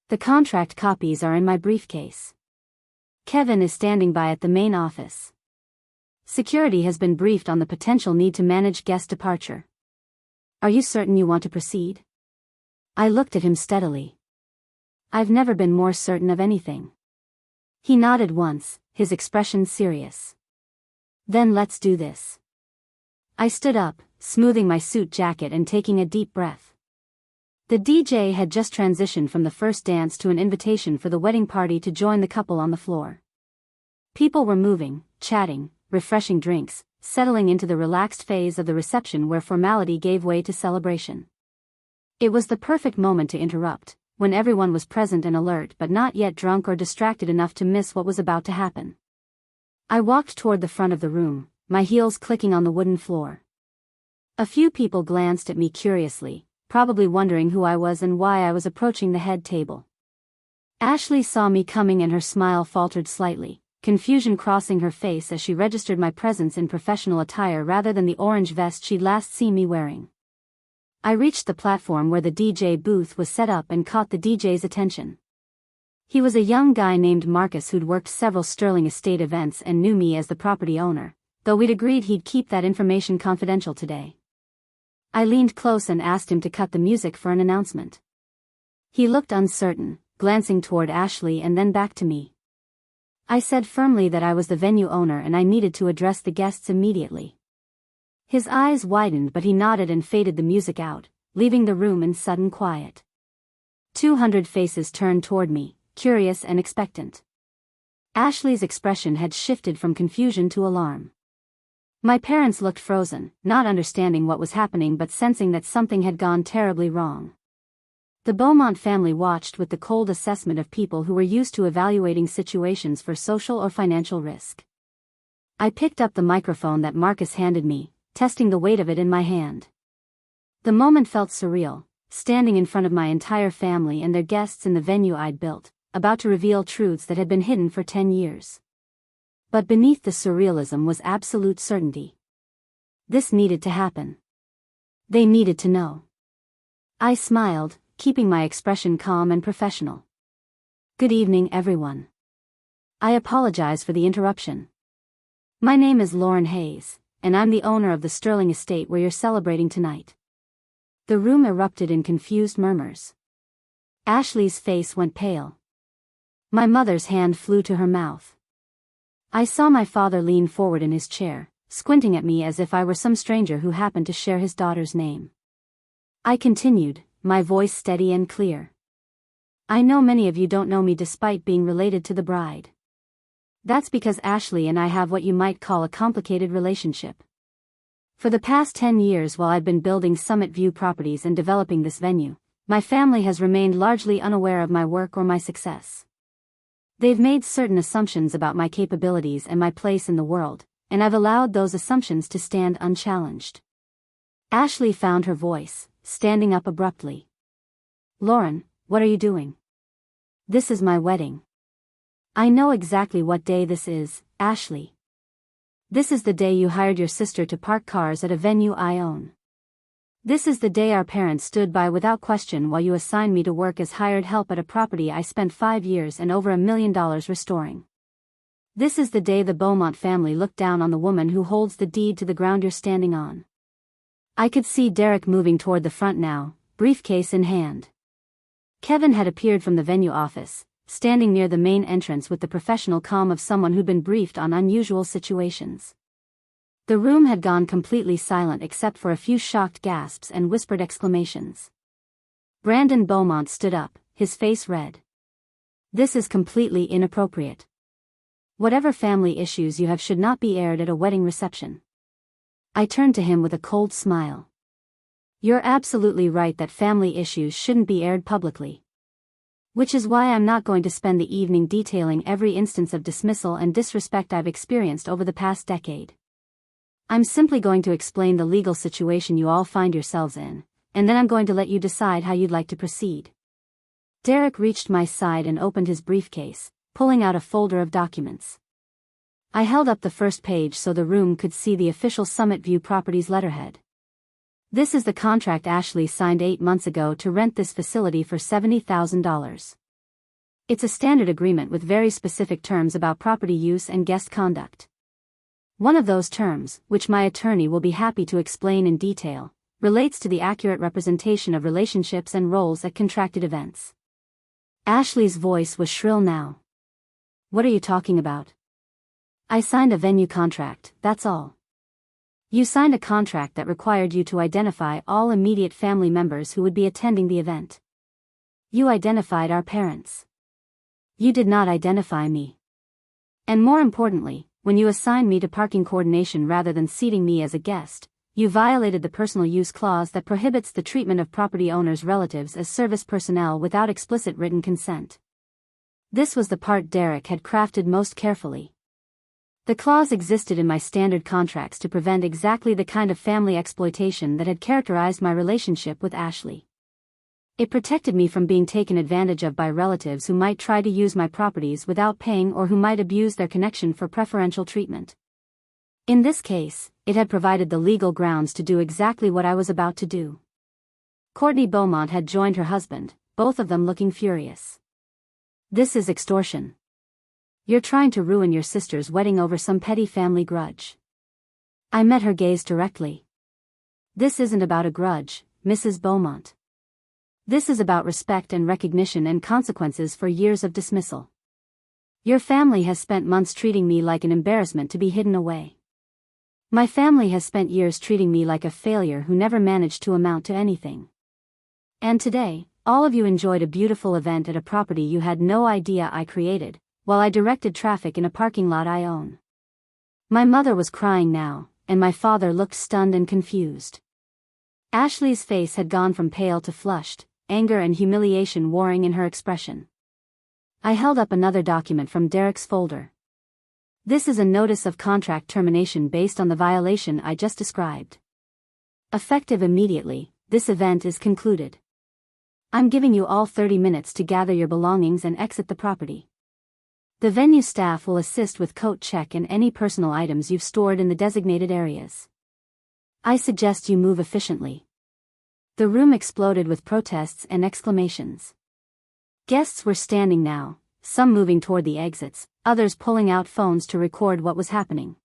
The contract copies are in my briefcase. Kevin is standing by at the main office. Security has been briefed on the potential need to manage guest departure. Are you certain you want to proceed? I looked at him steadily. I've never been more certain of anything. He nodded once, his expression serious. Then let's do this. I stood up, smoothing my suit jacket and taking a deep breath. The DJ had just transitioned from the first dance to an invitation for the wedding party to join the couple on the floor. People were moving, chatting, refreshing drinks, settling into the relaxed phase of the reception where formality gave way to celebration. It was the perfect moment to interrupt, when everyone was present and alert but not yet drunk or distracted enough to miss what was about to happen. I walked toward the front of the room, my heels clicking on the wooden floor. A few people glanced at me curiously, probably wondering who I was and why I was approaching the head table. Ashley saw me coming and her smile faltered slightly, confusion crossing her face as she registered my presence in professional attire rather than the orange vest she'd last seen me wearing. I reached the platform where the DJ booth was set up and caught the DJ's attention. He was a young guy named Marcus who'd worked several Sterling Estate events and knew me as the property owner, though we'd agreed he'd keep that information confidential today. I leaned close and asked him to cut the music for an announcement. He looked uncertain, glancing toward Ashley and then back to me. I said firmly that I was the venue owner and I needed to address the guests immediately. His eyes widened but he nodded and faded the music out, leaving the room in sudden quiet. 200 faces turned toward me, curious and expectant. Ashley's expression had shifted from confusion to alarm. My parents looked frozen, not understanding what was happening but sensing that something had gone terribly wrong. The Beaumont family watched with the cold assessment of people who were used to evaluating situations for social or financial risk. I picked up the microphone that Marcus handed me, testing the weight of it in my hand. The moment felt surreal, standing in front of my entire family and their guests in the venue I'd built, about to reveal truths that had been hidden for 10 years. But beneath the surrealism was absolute certainty. This needed to happen. They needed to know. I smiled, keeping my expression calm and professional. Good evening, everyone. I apologize for the interruption. My name is Lauren Hayes, and I'm the owner of the Sterling estate where you're celebrating tonight. The room erupted in confused murmurs. Ashley's face went pale. My mother's hand flew to her mouth. I saw my father lean forward in his chair, squinting at me as if I were some stranger who happened to share his daughter's name. I continued, my voice steady and clear. I know many of you don't know me despite being related to the bride. That's because Ashley and I have what you might call a complicated relationship. For the past 10 years while I've been building Summit View properties and developing this venue, my family has remained largely unaware of my work or my success. They've made certain assumptions about my capabilities and my place in the world, and I've allowed those assumptions to stand unchallenged. Ashley found her voice, standing up abruptly. Lauren, what are you doing? This is my wedding. I know exactly what day this is, Ashley. This is the day you hired your sister to park cars at a venue I own. This is the day our parents stood by without question while you assigned me to work as hired help at a property I spent 5 years and over $1 million restoring. This is the day the Beaumont family looked down on the woman who holds the deed to the ground you're standing on. I could see Derek moving toward the front now, briefcase in hand. Kevin had appeared from the venue office, standing near the main entrance with the professional calm of someone who'd been briefed on unusual situations. The room had gone completely silent except for a few shocked gasps and whispered exclamations. Brandon Beaumont stood up, his face red. This is completely inappropriate. Whatever family issues you have should not be aired at a wedding reception. I turned to him with a cold smile. You're absolutely right that family issues shouldn't be aired publicly. Which is why I'm not going to spend the evening detailing every instance of dismissal and disrespect I've experienced over the past decade. I'm simply going to explain the legal situation you all find yourselves in, and then I'm going to let you decide how you'd like to proceed. Derek reached my side and opened his briefcase, pulling out a folder of documents. I held up the first page so the room could see the official Summit View Properties letterhead. This is the contract Ashley signed 8 months ago to rent this facility for $70,000. It's a standard agreement with very specific terms about property use and guest conduct. One of those terms, which my attorney will be happy to explain in detail, relates to the accurate representation of relationships and roles at contracted events. Ashley's voice was shrill now. What are you talking about? I signed a venue contract, that's all. You signed a contract that required you to identify all immediate family members who would be attending the event. You identified our parents. You did not identify me. And more importantly, when you assigned me to parking coordination rather than seating me as a guest, you violated the personal use clause that prohibits the treatment of property owners' relatives as service personnel without explicit written consent. This was the part Derek had crafted most carefully. The clause existed in my standard contracts to prevent exactly the kind of family exploitation that had characterized my relationship with Ashley. It protected me from being taken advantage of by relatives who might try to use my properties without paying or who might abuse their connection for preferential treatment. In this case, it had provided the legal grounds to do exactly what I was about to do. Courtney Beaumont had joined her husband, both of them looking furious. This is extortion. You're trying to ruin your sister's wedding over some petty family grudge. I met her gaze directly. This isn't about a grudge, Mrs. Beaumont. This is about respect and recognition and consequences for years of dismissal. Your family has spent months treating me like an embarrassment to be hidden away. My family has spent years treating me like a failure who never managed to amount to anything. And today, all of you enjoyed a beautiful event at a property you had no idea I created, while I directed traffic in a parking lot I own. My mother was crying now, and my father looked stunned and confused. Ashley's face had gone from pale to flushed, anger and humiliation warring in her expression. I held up another document from Derek's folder. This is a notice of contract termination based on the violation I just described. Effective immediately, this event is concluded. I'm giving you all 30 minutes to gather your belongings and exit the property. The venue staff will assist with coat check and any personal items you've stored in the designated areas. I suggest you move efficiently. The room exploded with protests and exclamations. Guests were standing now, some moving toward the exits, others pulling out phones to record what was happening.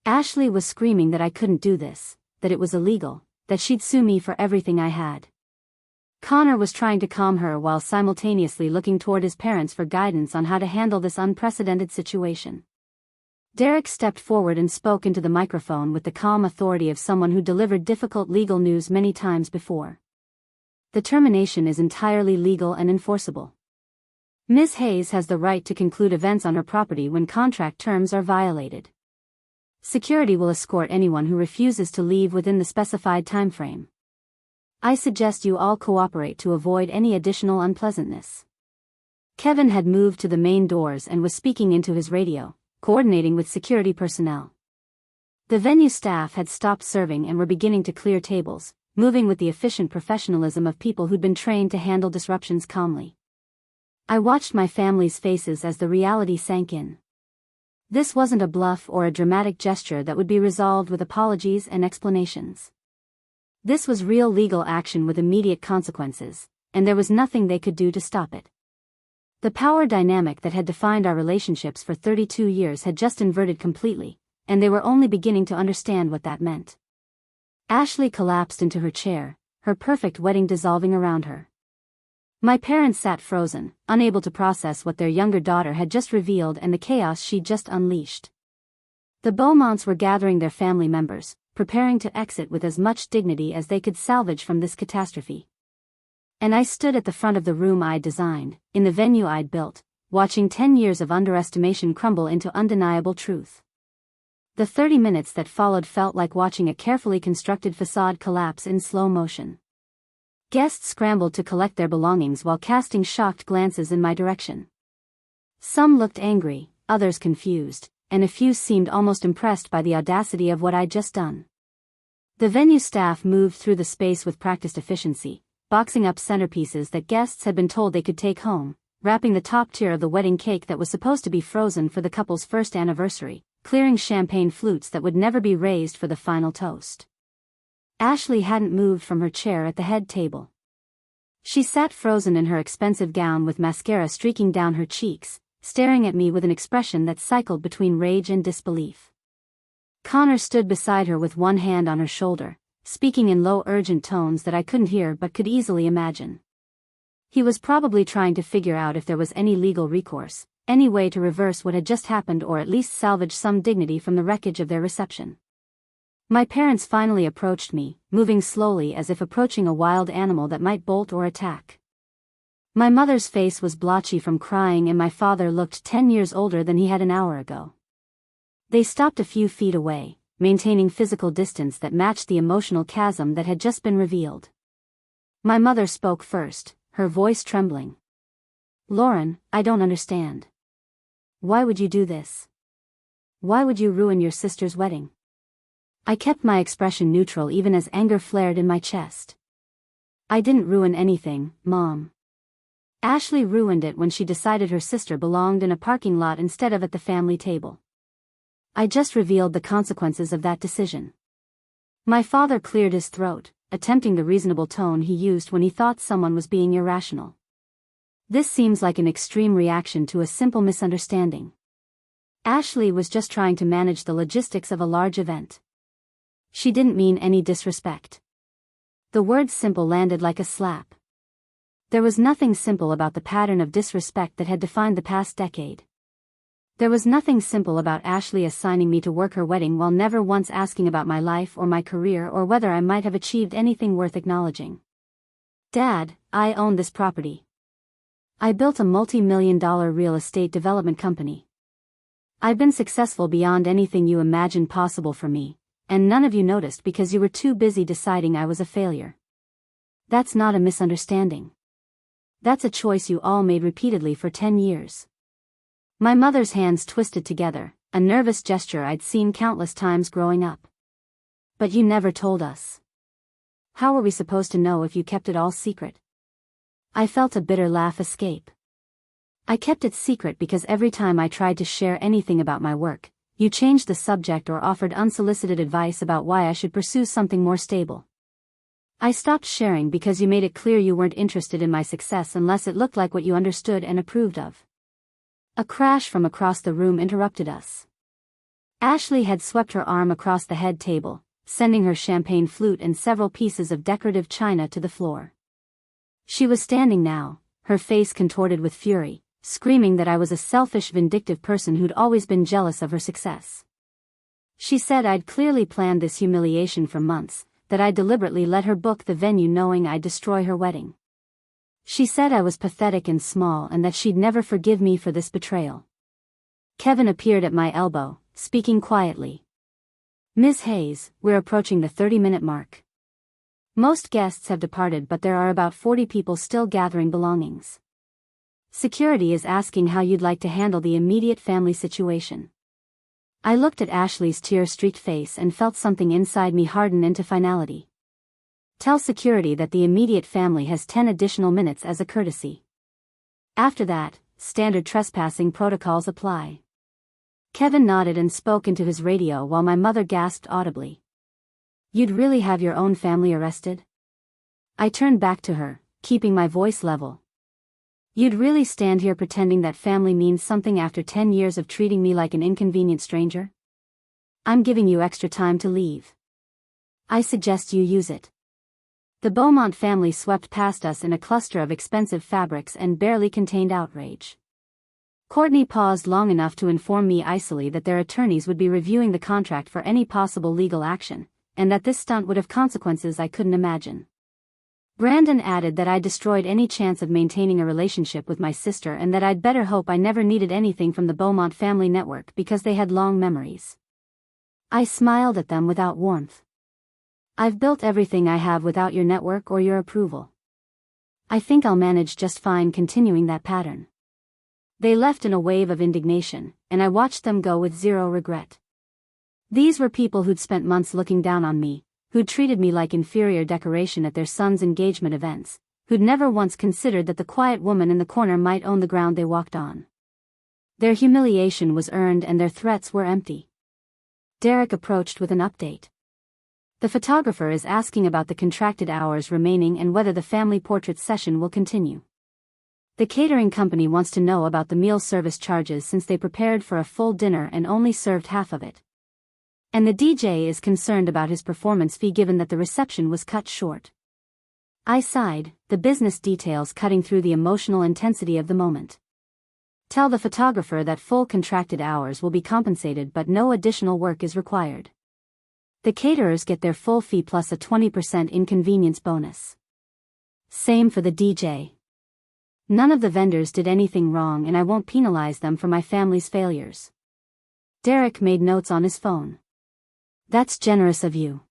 Ashley was screaming that I couldn't do this, that it was illegal, that she'd sue me for everything I had. Connor was trying to calm her while simultaneously looking toward his parents for guidance on how to handle this unprecedented situation. Derek stepped forward and spoke into the microphone with the calm authority of someone who delivered difficult legal news many times before. The termination is entirely legal and enforceable. Ms. Hayes has the right to conclude events on her property when contract terms are violated. Security will escort anyone who refuses to leave within the specified timeframe. I suggest you all cooperate to avoid any additional unpleasantness. Kevin had moved to the main doors and was speaking into his radio, coordinating with security personnel. The venue staff had stopped serving and were beginning to clear tables, moving with the efficient professionalism of people who'd been trained to handle disruptions calmly. I watched my family's faces as the reality sank in. This wasn't a bluff or a dramatic gesture that would be resolved with apologies and explanations. This was real legal action with immediate consequences, and there was nothing they could do to stop it. The power dynamic that had defined our relationships for 32 years had just inverted completely, and they were only beginning to understand what that meant. Ashley collapsed into her chair, her perfect wedding dissolving around her. My parents sat frozen, unable to process what their younger daughter had just revealed and the chaos she'd just unleashed. The Beaumonts were gathering their family members, preparing to exit with as much dignity as they could salvage from this catastrophe. And I stood at the front of the room I'd designed, in the venue I'd built, watching 10 years of underestimation crumble into undeniable truth. The 30 minutes that followed felt like watching a carefully constructed facade collapse in slow motion. Guests scrambled to collect their belongings while casting shocked glances in my direction. Some looked angry, others confused, and a few seemed almost impressed by the audacity of what I'd just done. The venue staff moved through the space with practiced efficiency, boxing up centerpieces that guests had been told they could take home, wrapping the top tier of the wedding cake that was supposed to be frozen for the couple's first anniversary, clearing champagne flutes that would never be raised for the final toast. Ashley hadn't moved from her chair at the head table. She sat frozen in her expensive gown with mascara streaking down her cheeks, staring at me with an expression that cycled between rage and disbelief. Connor stood beside her with one hand on her shoulder, speaking in low urgent tones that I couldn't hear but could easily imagine. He was probably trying to figure out if there was any legal recourse, any way to reverse what had just happened or at least salvage some dignity from the wreckage of their reception. My parents finally approached me, moving slowly as if approaching a wild animal that might bolt or attack. My mother's face was blotchy from crying and my father looked 10 years older than he had an hour ago. They stopped a few feet away, maintaining physical distance that matched the emotional chasm that had just been revealed. My mother spoke first, her voice trembling. "Lauren, I don't understand. Why would you do this? Why would you ruin your sister's wedding?" I kept my expression neutral even as anger flared in my chest. "I didn't ruin anything, Mom. Ashley ruined it when she decided her sister belonged in a parking lot instead of at the family table. I just revealed the consequences of that decision." My father cleared his throat, attempting the reasonable tone he used when he thought someone was being irrational. "This seems like an extreme reaction to a simple misunderstanding. Ashley was just trying to manage the logistics of a large event. She didn't mean any disrespect." The word simple landed like a slap. There was nothing simple about the pattern of disrespect that had defined the past decade. There was nothing simple about Ashley assigning me to work her wedding while never once asking about my life or my career or whether I might have achieved anything worth acknowledging. "Dad, I own this property. I built a multi-million-dollar real estate development company. I've been successful beyond anything you imagined possible for me, and none of you noticed because you were too busy deciding I was a failure. That's not a misunderstanding. That's a choice you all made repeatedly for 10 years. My mother's hands twisted together, a nervous gesture I'd seen countless times growing up. "But you never told us. How were we supposed to know if you kept it all secret? I felt a bitter laugh escape. I kept it secret because every time I tried to share anything about my work, you changed the subject or offered unsolicited advice about why I should pursue something more stable. I stopped sharing because you made it clear you weren't interested in my success unless it looked like what you understood and approved of. A crash from across the room interrupted us. Ashley had swept her arm across the head table, sending her champagne flute and several pieces of decorative china to the floor. She was standing now, her face contorted with fury, screaming that I was a selfish, vindictive person who'd always been jealous of her success. She said I'd clearly planned this humiliation for months, that I'd deliberately let her book the venue knowing I'd destroy her wedding. She said I was pathetic and small and that she'd never forgive me for this betrayal. Kevin appeared at my elbow, speaking quietly. Ms. Hayes, we're approaching the 30-minute mark. Most guests have departed, but there are about 40 people still gathering belongings. Security is asking how you'd like to handle the immediate family situation. I looked at Ashley's tear-streaked face and felt something inside me harden into finality. Tell security that the immediate family has 10 additional minutes as a courtesy. After that, standard trespassing protocols apply. Kevin nodded and spoke into his radio while my mother gasped audibly. You'd really have your own family arrested? I turned back to her, keeping my voice level. You'd really stand here pretending that family means something after 10 years of treating me like an inconvenient stranger? I'm giving you extra time to leave. I suggest you use it. The Beaumont family swept past us in a cluster of expensive fabrics and barely contained outrage. Courtney paused long enough to inform me icily that their attorneys would be reviewing the contract for any possible legal action, and that this stunt would have consequences I couldn't imagine. Brandon added that I destroyed any chance of maintaining a relationship with my sister and that I'd better hope I never needed anything from the Beaumont family network because they had long memories. I smiled at them without warmth. I've built everything I have without your network or your approval. I think I'll manage just fine continuing that pattern. They left in a wave of indignation, and I watched them go with zero regret. These were people who'd spent months looking down on me, who'd treated me like inferior decoration at their son's engagement events, who'd never once considered that the quiet woman in the corner might own the ground they walked on. Their humiliation was earned and their threats were empty. Derek approached with an update. The photographer is asking about the contracted hours remaining and whether the family portrait session will continue. The catering company wants to know about the meal service charges since they prepared for a full dinner and only served half of it. And the DJ is concerned about his performance fee given that the reception was cut short. I sighed, the business details cutting through the emotional intensity of the moment. Tell the photographer that full contracted hours will be compensated but no additional work is required. The caterers get their full fee plus a 20% inconvenience bonus. Same for the DJ. None of the vendors did anything wrong and I won't penalize them for my family's failures. Derek made notes on his phone. That's generous of you.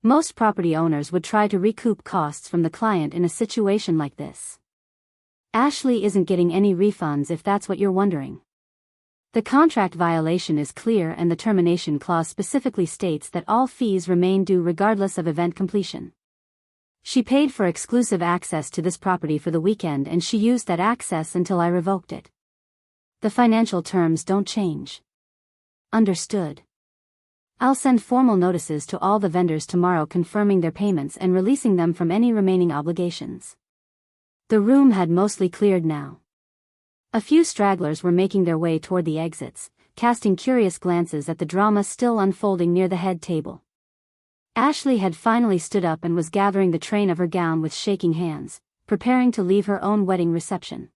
Most property owners would try to recoup costs from the client in a situation like this. Ashley isn't getting any refunds if that's what you're wondering. The contract violation is clear and the termination clause specifically states that all fees remain due regardless of event completion. She paid for exclusive access to this property for the weekend and she used that access until I revoked it. The financial terms don't change. Understood. I'll send formal notices to all the vendors tomorrow confirming their payments and releasing them from any remaining obligations. The room had mostly cleared now. A few stragglers were making their way toward the exits, casting curious glances at the drama still unfolding near the head table. Ashley had finally stood up and was gathering the train of her gown with shaking hands, preparing to leave her own wedding reception.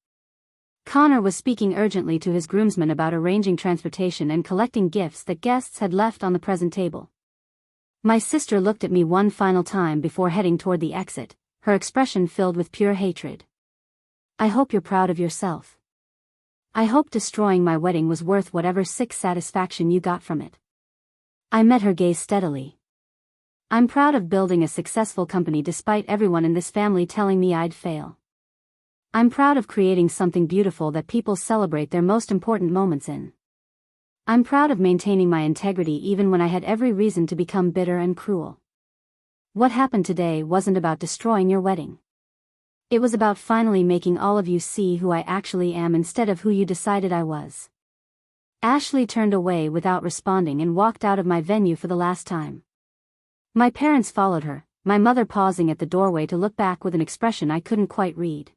Connor was speaking urgently to his groomsmen about arranging transportation and collecting gifts that guests had left on the present table. My sister looked at me one final time before heading toward the exit, her expression filled with pure hatred. I hope you're proud of yourself. I hope destroying my wedding was worth whatever sick satisfaction you got from it. I met her gaze steadily. I'm proud of building a successful company despite everyone in this family telling me I'd fail. I'm proud of creating something beautiful that people celebrate their most important moments in. I'm proud of maintaining my integrity even when I had every reason to become bitter and cruel. What happened today wasn't about destroying your wedding. It was about finally making all of you see who I actually am instead of who you decided I was. Ashley turned away without responding and walked out of my venue for the last time. My parents followed her, my mother pausing at the doorway to look back with an expression I couldn't quite read.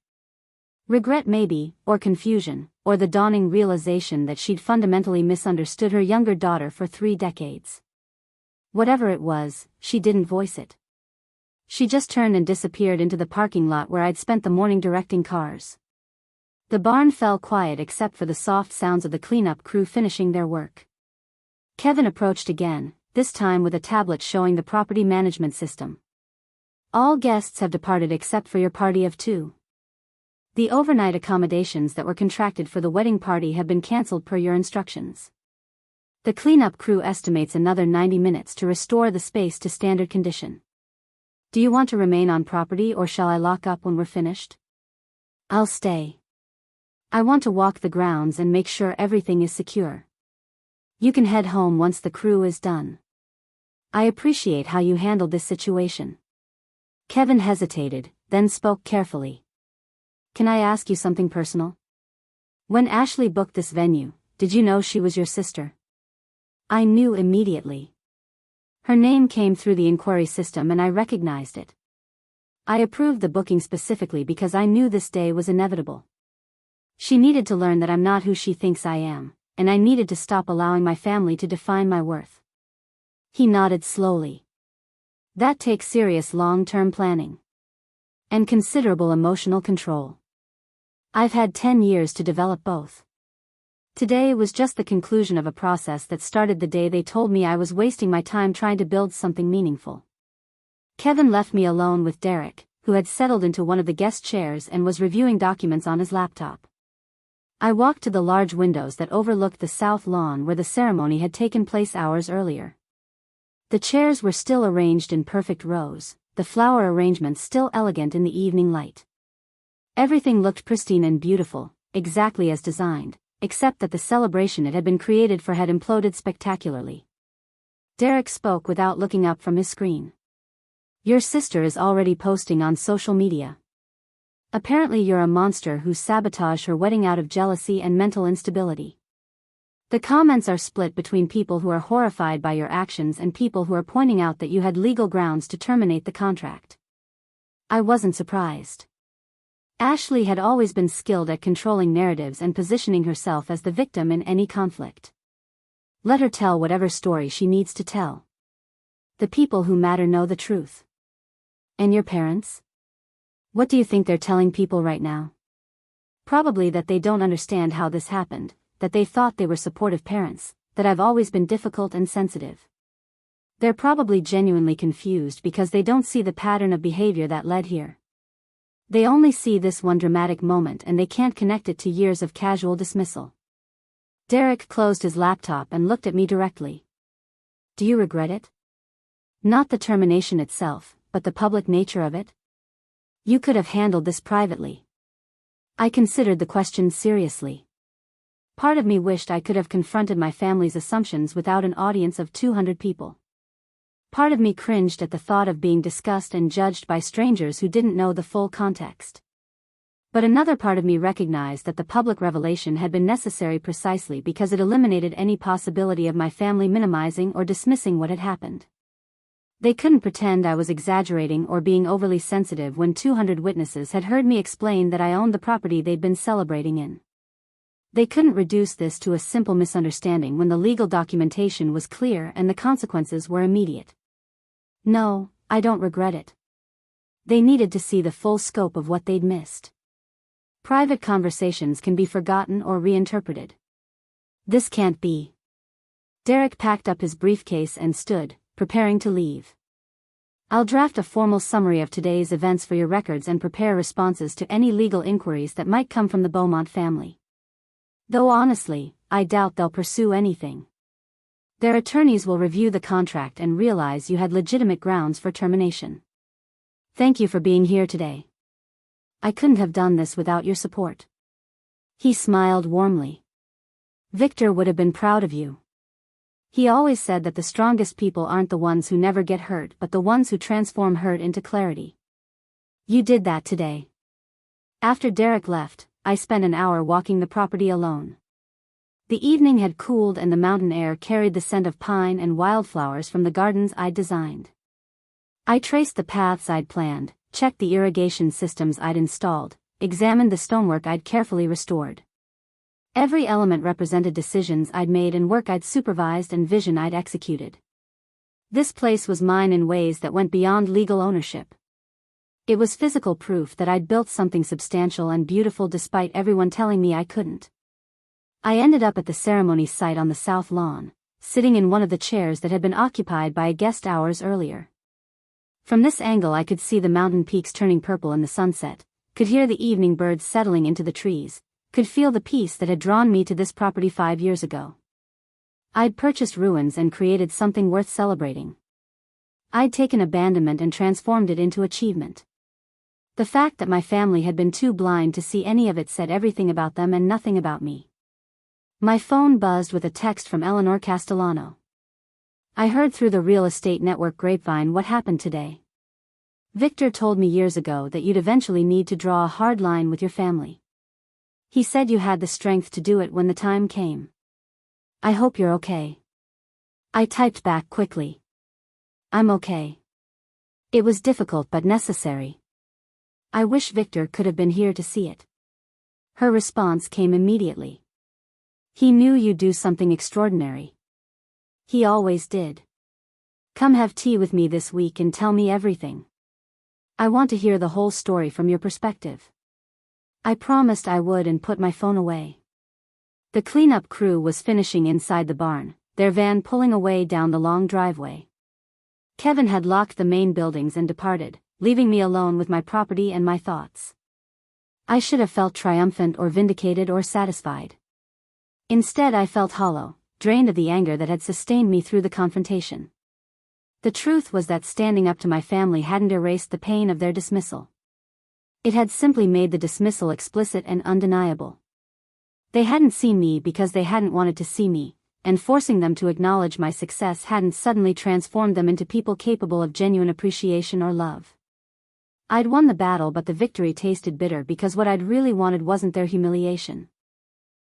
Regret maybe, or confusion, or the dawning realization that she'd fundamentally misunderstood her younger daughter for 3 decades. Whatever it was, she didn't voice it. She just turned and disappeared into the parking lot where I'd spent the morning directing cars. The barn fell quiet except for the soft sounds of the cleanup crew finishing their work. Kevin approached again, this time with a tablet showing the property management system. All guests have departed except for your party of 2. The overnight accommodations that were contracted for the wedding party have been cancelled per your instructions. The cleanup crew estimates another 90 minutes to restore the space to standard condition. Do you want to remain on property or shall I lock up when we're finished? I'll stay. I want to walk the grounds and make sure everything is secure. You can head home once the crew is done. I appreciate how you handled this situation. Kevin hesitated, then spoke carefully. Can I ask you something personal? When Ashley booked this venue, did you know she was your sister? I knew immediately. Her name came through the inquiry system and I recognized it. I approved the booking specifically because I knew this day was inevitable. She needed to learn that I'm not who she thinks I am, and I needed to stop allowing my family to define my worth. He nodded slowly. That takes serious long-term planning. And considerable emotional control. I've had 10 years to develop both. Today was just the conclusion of a process that started the day they told me I was wasting my time trying to build something meaningful. Kevin left me alone with Derek, who had settled into one of the guest chairs and was reviewing documents on his laptop. I walked to the large windows that overlooked the south lawn where the ceremony had taken place hours earlier. The chairs were still arranged in perfect rows, the flower arrangements still elegant in the evening light. Everything looked pristine and beautiful, exactly as designed, except that the celebration it had been created for had imploded spectacularly. Derek spoke without looking up from his screen. Your sister is already posting on social media. Apparently you're a monster who sabotaged her wedding out of jealousy and mental instability. The comments are split between people who are horrified by your actions and people who are pointing out that you had legal grounds to terminate the contract. I wasn't surprised. Ashley had always been skilled at controlling narratives and positioning herself as the victim in any conflict. Let her tell whatever story she needs to tell. The people who matter know the truth. And your parents? What do you think they're telling people right now? Probably that they don't understand how this happened, that they thought they were supportive parents, that I've always been difficult and sensitive. They're probably genuinely confused because they don't see the pattern of behavior that led here. They only see this one dramatic moment and they can't connect it to years of casual dismissal. Derek closed his laptop and looked at me directly. Do you regret it? Not the termination itself, but the public nature of it? You could have handled this privately. I considered the question seriously. Part of me wished I could have confronted my family's assumptions without an audience of 200 people. Part of me cringed at the thought of being discussed and judged by strangers who didn't know the full context. But another part of me recognized that the public revelation had been necessary precisely because it eliminated any possibility of my family minimizing or dismissing what had happened. They couldn't pretend I was exaggerating or being overly sensitive when 200 witnesses had heard me explain that I owned the property they'd been celebrating in. They couldn't reduce this to a simple misunderstanding when the legal documentation was clear and the consequences were immediate. No, I don't regret it. They needed to see the full scope of what they'd missed. Private conversations can be forgotten or reinterpreted. This can't be. Derek packed up his briefcase and stood, preparing to leave. I'll draft a formal summary of today's events for your records and prepare responses to any legal inquiries that might come from the Beaumont family. Though honestly, I doubt they'll pursue anything. Their attorneys will review the contract and realize you had legitimate grounds for termination. Thank you for being here today. I couldn't have done this without your support. He smiled warmly. Victor would have been proud of you. He always said that the strongest people aren't the ones who never get hurt but the ones who transform hurt into clarity. You did that today. After Derek left, I spent an hour walking the property alone. The evening had cooled and the mountain air carried the scent of pine and wildflowers from the gardens I'd designed. I traced the paths I'd planned, checked the irrigation systems I'd installed, examined the stonework I'd carefully restored. Every element represented decisions I'd made and work I'd supervised and vision I'd executed. This place was mine in ways that went beyond legal ownership. It was physical proof that I'd built something substantial and beautiful despite everyone telling me I couldn't. I ended up at the ceremony site on the south lawn, sitting in one of the chairs that had been occupied by a guest hours earlier. From this angle I could see the mountain peaks turning purple in the sunset, could hear the evening birds settling into the trees, could feel the peace that had drawn me to this property 5 years ago. I'd purchased ruins and created something worth celebrating. I'd taken abandonment and transformed it into achievement. The fact that my family had been too blind to see any of it said everything about them and nothing about me. My phone buzzed with a text from Eleanor Castellano. I heard through the real estate network grapevine what happened today. Victor told me years ago that you'd eventually need to draw a hard line with your family. He said you had the strength to do it when the time came. I hope you're okay. I typed back quickly. I'm okay. It was difficult but necessary. I wish Victor could have been here to see it. Her response came immediately. He knew you'd do something extraordinary. He always did. Come have tea with me this week and tell me everything. I want to hear the whole story from your perspective. I promised I would and put my phone away. The cleanup crew was finishing inside the barn, their van pulling away down the long driveway. Kevin had locked the main buildings and departed, leaving me alone with my property and my thoughts. I should have felt triumphant or vindicated or satisfied. Instead I felt hollow, drained of the anger that had sustained me through the confrontation. The truth was that standing up to my family hadn't erased the pain of their dismissal. It had simply made the dismissal explicit and undeniable. They hadn't seen me because they hadn't wanted to see me, and forcing them to acknowledge my success hadn't suddenly transformed them into people capable of genuine appreciation or love. I'd won the battle, but the victory tasted bitter because what I'd really wanted wasn't their humiliation.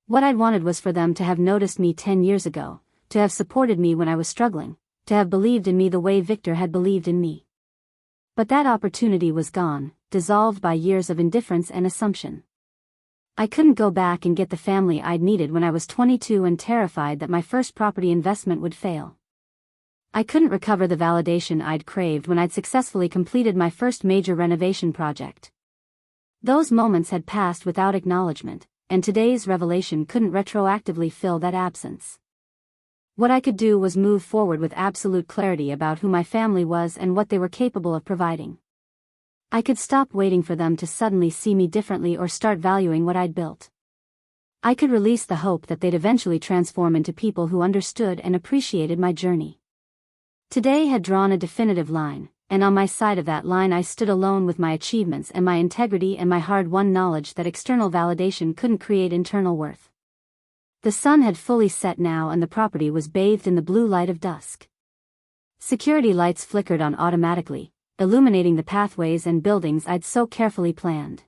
What I'd wanted was for them to have noticed me 10 years ago, to have supported me when I was struggling, to have believed in me the way Victor had believed in me. But that opportunity was gone, dissolved by years of indifference and assumption. I couldn't go back and get the family I'd needed when I was 22 and terrified that my first property investment would fail. I couldn't recover the validation I'd craved when I'd successfully completed my first major renovation project. Those moments had passed without acknowledgement, and today's revelation couldn't retroactively fill that absence. What I could do was move forward with absolute clarity about who my family was and what they were capable of providing. I could stop waiting for them to suddenly see me differently or start valuing what I'd built. I could release the hope that they'd eventually transform into people who understood and appreciated my journey. Today had drawn a definitive line, and on my side of that line I stood alone with my achievements and my integrity and my hard-won knowledge that external validation couldn't create internal worth. The sun had fully set now and the property was bathed in the blue light of dusk. Security lights flickered on automatically, illuminating the pathways and buildings I'd so carefully planned.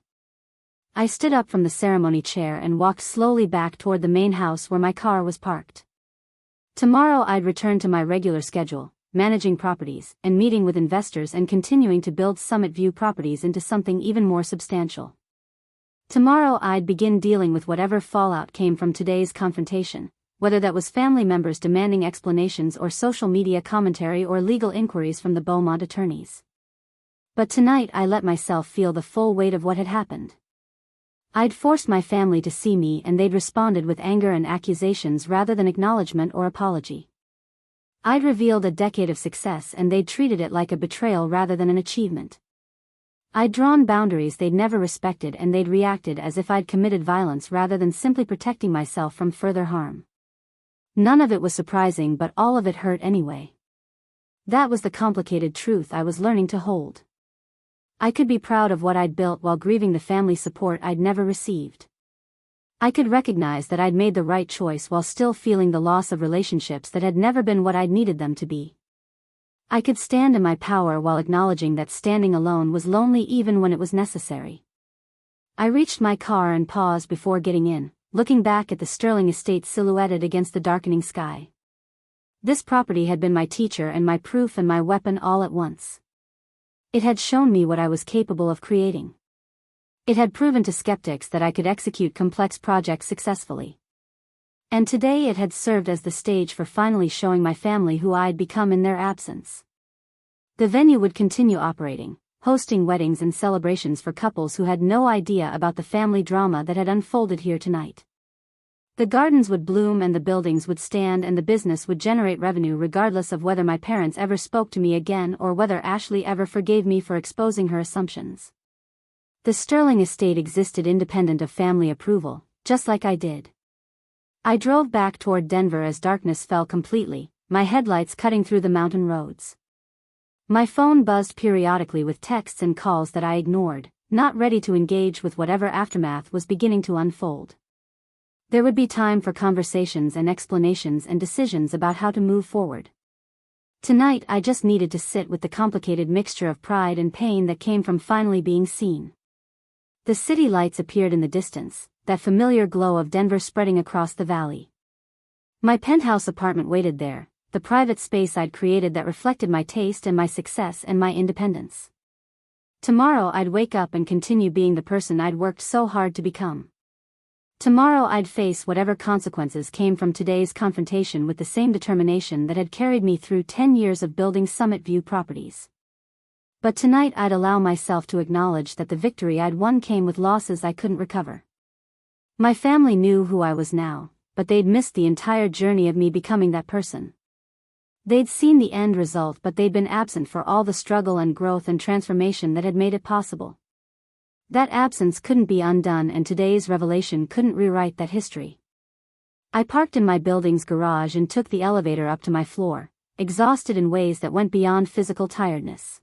I stood up from the ceremony chair and walked slowly back toward the main house where my car was parked. Tomorrow I'd return to my regular schedule, managing properties, and meeting with investors and continuing to build Summit View properties into something even more substantial. Tomorrow I'd begin dealing with whatever fallout came from today's confrontation, whether that was family members demanding explanations or social media commentary or legal inquiries from the Beaumont attorneys. But tonight I let myself feel the full weight of what had happened. I'd forced my family to see me and they'd responded with anger and accusations rather than acknowledgement or apology. I'd revealed a decade of success and they'd treated it like a betrayal rather than an achievement. I'd drawn boundaries they'd never respected and they'd reacted as if I'd committed violence rather than simply protecting myself from further harm. None of it was surprising, but all of it hurt anyway. That was the complicated truth I was learning to hold. I could be proud of what I'd built while grieving the family support I'd never received. I could recognize that I'd made the right choice while still feeling the loss of relationships that had never been what I'd needed them to be. I could stand in my power while acknowledging that standing alone was lonely even when it was necessary. I reached my car and paused before getting in, looking back at the Sterling estate silhouetted against the darkening sky. This property had been my teacher and my proof and my weapon all at once. It had shown me what I was capable of creating. It had proven to skeptics that I could execute complex projects successfully. And today it had served as the stage for finally showing my family who I'd become in their absence. The venue would continue operating, hosting weddings and celebrations for couples who had no idea about the family drama that had unfolded here tonight. The gardens would bloom and the buildings would stand and the business would generate revenue regardless of whether my parents ever spoke to me again or whether Ashley ever forgave me for exposing her assumptions. The Sterling estate existed independent of family approval, just like I did. I drove back toward Denver as darkness fell completely, my headlights cutting through the mountain roads. My phone buzzed periodically with texts and calls that I ignored, not ready to engage with whatever aftermath was beginning to unfold. There would be time for conversations and explanations and decisions about how to move forward. Tonight I just needed to sit with the complicated mixture of pride and pain that came from finally being seen. The city lights appeared in the distance, that familiar glow of Denver spreading across the valley. My penthouse apartment waited there, the private space I'd created that reflected my taste and my success and my independence. Tomorrow I'd wake up and continue being the person I'd worked so hard to become. Tomorrow I'd face whatever consequences came from today's confrontation with the same determination that had carried me through 10 years of building Summit View properties. But tonight I'd allow myself to acknowledge that the victory I'd won came with losses I couldn't recover. My family knew who I was now, but they'd missed the entire journey of me becoming that person. They'd seen the end result, but they'd been absent for all the struggle and growth and transformation that had made it possible. That absence couldn't be undone, and today's revelation couldn't rewrite that history. I parked in my building's garage and took the elevator up to my floor, exhausted in ways that went beyond physical tiredness.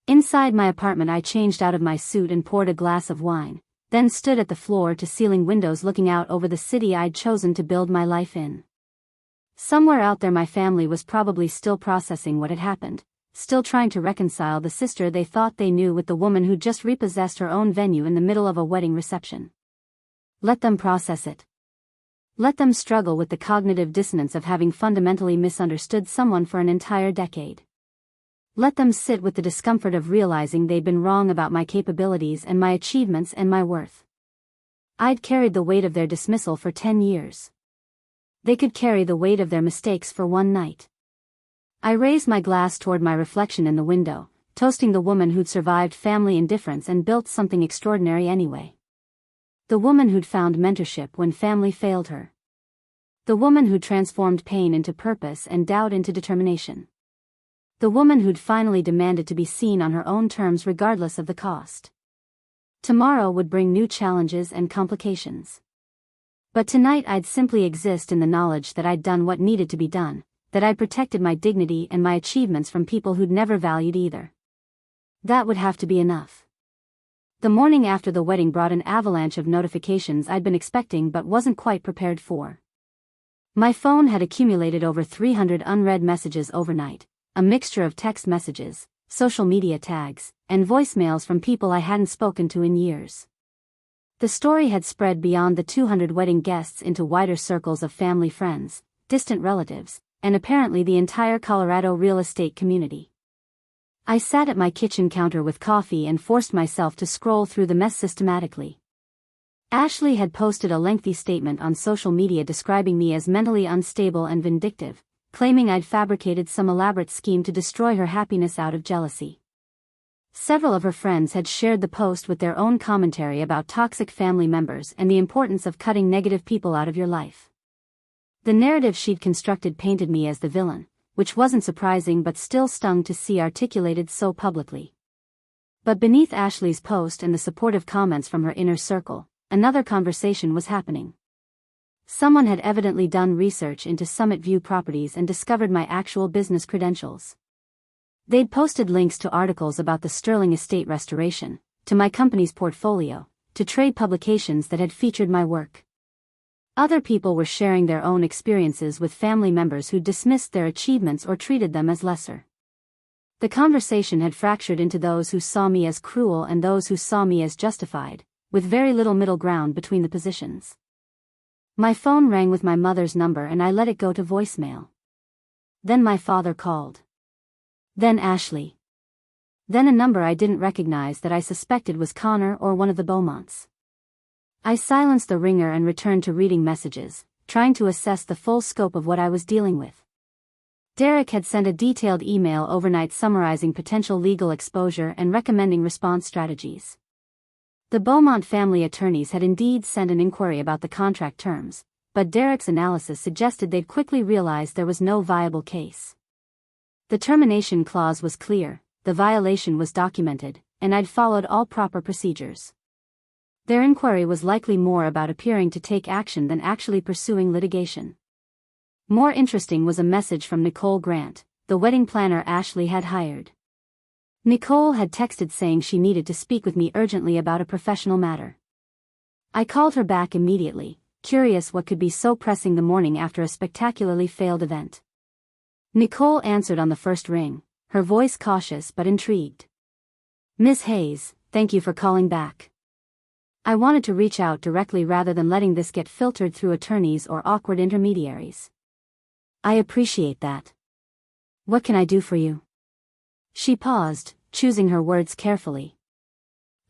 Inside my apartment I changed out of my suit and poured a glass of wine, then stood at the floor-to-ceiling windows looking out over the city I'd chosen to build my life in. Somewhere out there my family was probably still processing what had happened, still trying to reconcile the sister they thought they knew with the woman who'd just repossessed her own venue in the middle of a wedding reception. Let them process it. Let them struggle with the cognitive dissonance of having fundamentally misunderstood someone for an entire decade. Let them sit with the discomfort of realizing they'd been wrong about my capabilities and my achievements and my worth. I'd carried the weight of their dismissal for 10 years. They could carry the weight of their mistakes for one night. I raised my glass toward my reflection in the window, toasting the woman who'd survived family indifference and built something extraordinary anyway. The woman who'd found mentorship when family failed her. The woman who'd transformed pain into purpose and doubt into determination. The woman who'd finally demanded to be seen on her own terms regardless of the cost. Tomorrow would bring new challenges and complications. But tonight I'd simply exist in the knowledge that I'd done what needed to be done, that I'd protected my dignity and my achievements from people who'd never valued either. That would have to be enough. The morning after the wedding brought an avalanche of notifications I'd been expecting but wasn't quite prepared for. My phone had accumulated over 300 unread messages overnight, a mixture of text messages, social media tags, and voicemails from people I hadn't spoken to in years. The story had spread beyond the 200 wedding guests into wider circles of family friends, distant relatives, and apparently the entire Colorado real estate community. I sat at my kitchen counter with coffee and forced myself to scroll through the mess systematically. Ashley had posted a lengthy statement on social media describing me as mentally unstable and vindictive, claiming I'd fabricated some elaborate scheme to destroy her happiness out of jealousy. Several of her friends had shared the post with their own commentary about toxic family members and the importance of cutting negative people out of your life. The narrative she'd constructed painted me as the villain, which wasn't surprising but still stung to see articulated so publicly. But beneath Ashley's post and the supportive comments from her inner circle, another conversation was happening. Someone had evidently done research into Summit View properties and discovered my actual business credentials. They'd posted links to articles about the Sterling estate restoration, to my company's portfolio, to trade publications that had featured my work. Other people were sharing their own experiences with family members who dismissed their achievements or treated them as lesser. The conversation had fractured into those who saw me as cruel and those who saw me as justified, with very little middle ground between the positions. My phone rang with my mother's number and I let it go to voicemail. Then my father called. Then Ashley. Then a number I didn't recognize that I suspected was Connor or one of the Beaumonts. I silenced the ringer and returned to reading messages, trying to assess the full scope of what I was dealing with. Derek had sent a detailed email overnight summarizing potential legal exposure and recommending response strategies. The Beaumont family attorneys had indeed sent an inquiry about the contract terms, but Derek's analysis suggested they'd quickly realized there was no viable case. The termination clause was clear, the violation was documented, and I'd followed all proper procedures. Their inquiry was likely more about appearing to take action than actually pursuing litigation. More interesting was a message from Nicole Grant, the wedding planner Ashley had hired. Nicole had texted saying she needed to speak with me urgently about a professional matter. I called her back immediately, curious what could be so pressing the morning after a spectacularly failed event. Nicole answered on the first ring, her voice cautious but intrigued. "Miss Hayes, thank you for calling back. I wanted to reach out directly rather than letting this get filtered through attorneys or awkward intermediaries. I appreciate that. What can I do for you?" She paused, choosing her words carefully.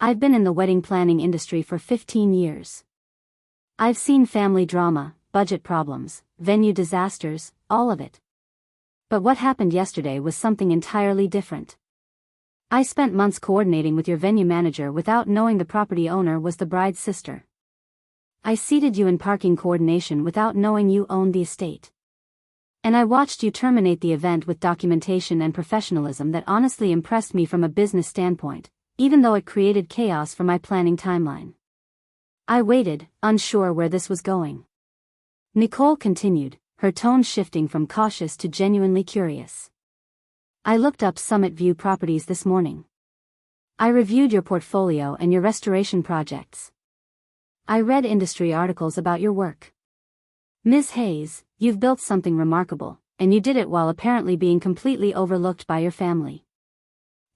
"I've been in the wedding planning industry for 15 years. I've seen family drama, budget problems, venue disasters, all of it. But what happened yesterday was something entirely different. I spent months coordinating with your venue manager without knowing the property owner was the bride's sister. I seated you in parking coordination without knowing you owned the estate. And I watched you terminate the event with documentation and professionalism that honestly impressed me from a business standpoint, even though it created chaos for my planning timeline. I waited, unsure where this was going." Nicole continued, her tone shifting from cautious to genuinely curious. "I looked up Summit View Properties this morning. I reviewed your portfolio and your restoration projects. I read industry articles about your work. Ms. Hayes, you've built something remarkable, and you did it while apparently being completely overlooked by your family.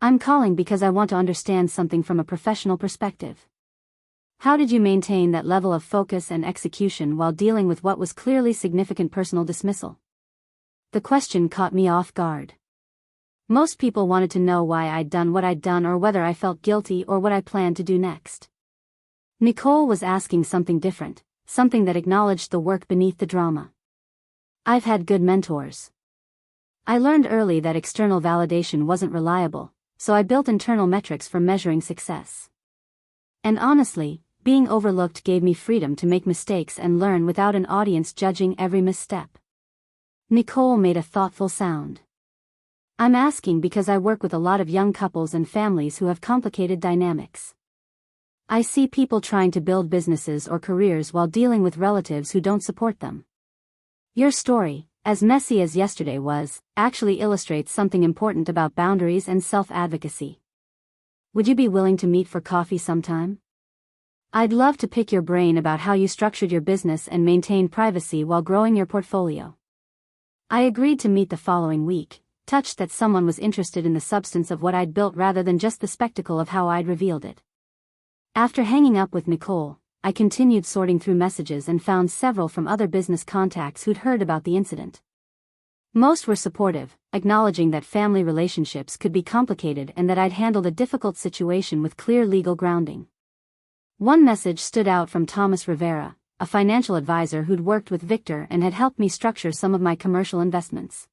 I'm calling because I want to understand something from a professional perspective. How did you maintain that level of focus and execution while dealing with what was clearly significant personal dismissal?" The question caught me off guard. Most people wanted to know why I'd done what I'd done or whether I felt guilty or what I planned to do next. Nicole was asking something different, something that acknowledged the work beneath the drama. "I've had good mentors. I learned early that external validation wasn't reliable, so I built internal metrics for measuring success. And honestly, being overlooked gave me freedom to make mistakes and learn without an audience judging every misstep." Nicole made a thoughtful sound. "I'm asking because I work with a lot of young couples and families who have complicated dynamics. I see people trying to build businesses or careers while dealing with relatives who don't support them. Your story, as messy as yesterday was, actually illustrates something important about boundaries and self-advocacy. Would you be willing to meet for coffee sometime? I'd love to pick your brain about how you structured your business and maintained privacy while growing your portfolio." I agreed to meet the following week, touched that someone was interested in the substance of what I'd built rather than just the spectacle of how I'd revealed it. After hanging up with Nicole, I continued sorting through messages and found several from other business contacts who'd heard about the incident. Most were supportive, acknowledging that family relationships could be complicated and that I'd handled a difficult situation with clear legal grounding. One message stood out from Thomas Rivera, a financial advisor who'd worked with Victor and had helped me structure some of my commercial investments.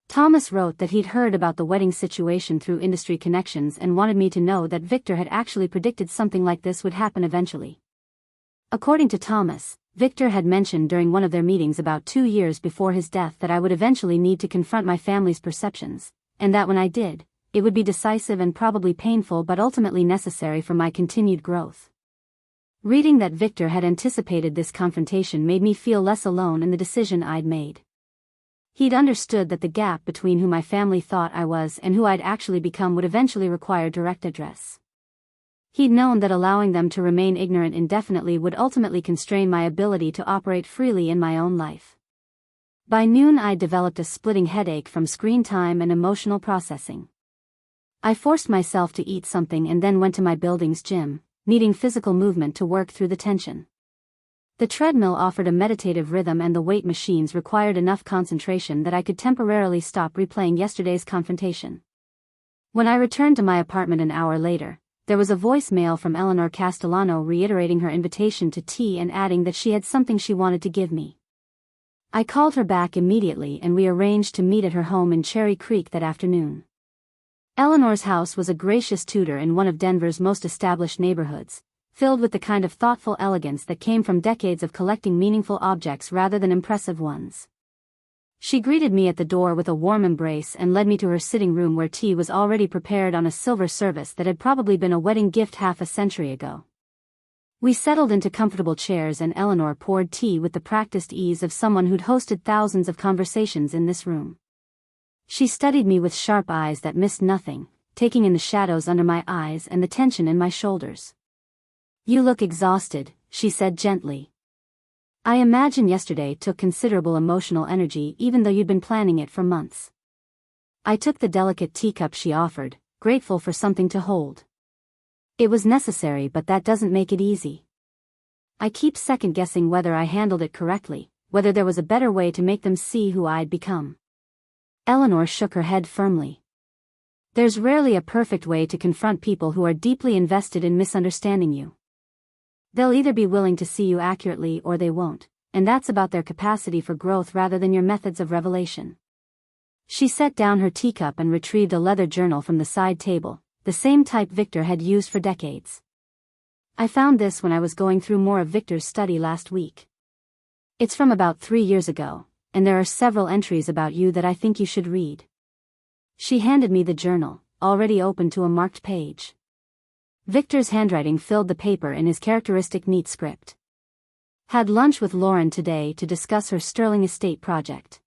Thomas wrote that he'd heard about the wedding situation through industry connections and wanted me to know that Victor had actually predicted something like this would happen eventually. According to Thomas, Victor had mentioned during one of their meetings about 2 years before his death that I would eventually need to confront my family's perceptions, and that when I did, it would be decisive and probably painful but ultimately necessary for my continued growth. Reading that Victor had anticipated this confrontation made me feel less alone in the decision I'd made. He'd understood that the gap between who my family thought I was and who I'd actually become would eventually require direct address. He'd known that allowing them to remain ignorant indefinitely would ultimately constrain my ability to operate freely in my own life. By noon I'd developed a splitting headache from screen time and emotional processing. I forced myself to eat something and then went to my building's gym, needing physical movement to work through the tension. The treadmill offered a meditative rhythm and the weight machines required enough concentration that I could temporarily stop replaying yesterday's confrontation. When I returned to my apartment an hour later, there was a voicemail from Eleanor Castellano reiterating her invitation to tea and adding that she had something she wanted to give me. I called her back immediately and we arranged to meet at her home in Cherry Creek that afternoon. Eleanor's house was a gracious Tudor in one of Denver's most established neighborhoods, filled with the kind of thoughtful elegance that came from decades of collecting meaningful objects rather than impressive ones. She greeted me at the door with a warm embrace and led me to her sitting room where tea was already prepared on a silver service that had probably been a wedding gift half a century ago. We settled into comfortable chairs and Eleanor poured tea with the practiced ease of someone who'd hosted thousands of conversations in this room. She studied me with sharp eyes that missed nothing, taking in the shadows under my eyes and the tension in my shoulders. "You look exhausted," she said gently. "I imagine yesterday took considerable emotional energy even though you'd been planning it for months." I took the delicate teacup she offered, grateful for something to hold. It was necessary, but that doesn't make it easy. I keep second-guessing whether I handled it correctly, whether there was a better way to make them see who I'd become. Eleanor shook her head firmly. "There's rarely a perfect way to confront people who are deeply invested in misunderstanding you. They'll either be willing to see you accurately or they won't, and that's about their capacity for growth rather than your methods of revelation." She set down her teacup and retrieved a leather journal from the side table, the same type Victor had used for decades. "I found this when I was going through more of Victor's study last week. It's from about 3 years ago, and there are several entries about you that I think you should read." She handed me the journal, already open to a marked page. Victor's handwriting filled the paper in his characteristic neat script. "Had lunch with Lauren today to discuss her Sterling Estate project.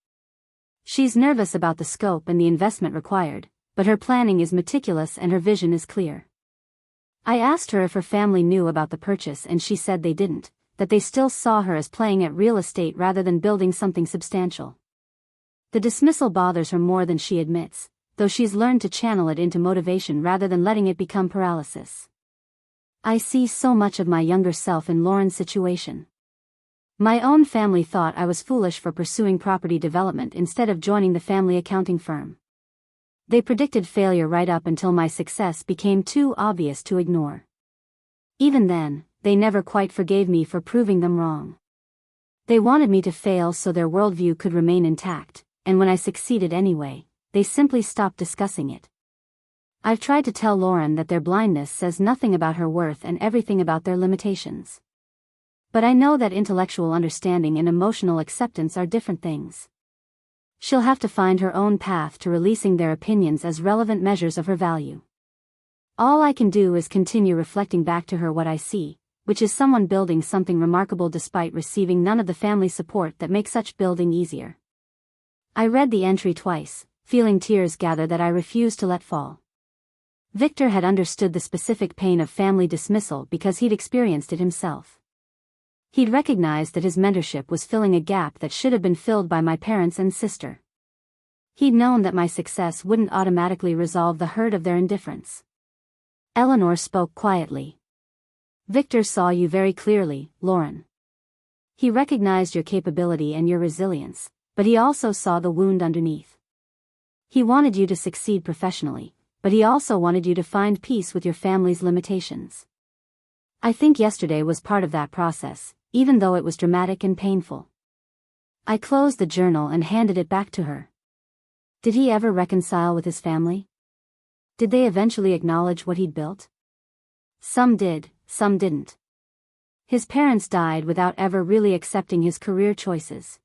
She's nervous about the scope and the investment required, but her planning is meticulous and her vision is clear. I asked her if her family knew about the purchase and she said they didn't, that they still saw her as playing at real estate rather than building something substantial. The dismissal bothers her more than she admits, though she's learned to channel it into motivation rather than letting it become paralysis. I see so much of my younger self in Lauren's situation. My own family thought I was foolish for pursuing property development instead of joining the family accounting firm. They predicted failure right up until my success became too obvious to ignore. Even then, they never quite forgave me for proving them wrong. They wanted me to fail so their worldview could remain intact, and when I succeeded anyway, they simply stopped discussing it. I've tried to tell Lauren that their blindness says nothing about her worth and everything about their limitations. But I know that intellectual understanding and emotional acceptance are different things. She'll have to find her own path to releasing their opinions as relevant measures of her value. All I can do is continue reflecting back to her what I see, which is someone building something remarkable despite receiving none of the family support that makes such building easier. I read the entry twice, feeling tears gather that I refused to let fall. Victor had understood the specific pain of family dismissal because he'd experienced it himself. He'd recognized that his mentorship was filling a gap that should have been filled by my parents and sister. He'd known that my success wouldn't automatically resolve the hurt of their indifference. Eleanor spoke quietly. "Victor saw you very clearly, Lauren. He recognized your capability and your resilience, but he also saw the wound underneath. He wanted you to succeed professionally, but he also wanted you to find peace with your family's limitations. I think yesterday was part of that process, even though it was dramatic and painful." I closed the journal and handed it back to her. Did he ever reconcile with his family? Did they eventually acknowledge what he'd built? Some did, some didn't. His parents died without ever really accepting his career choices.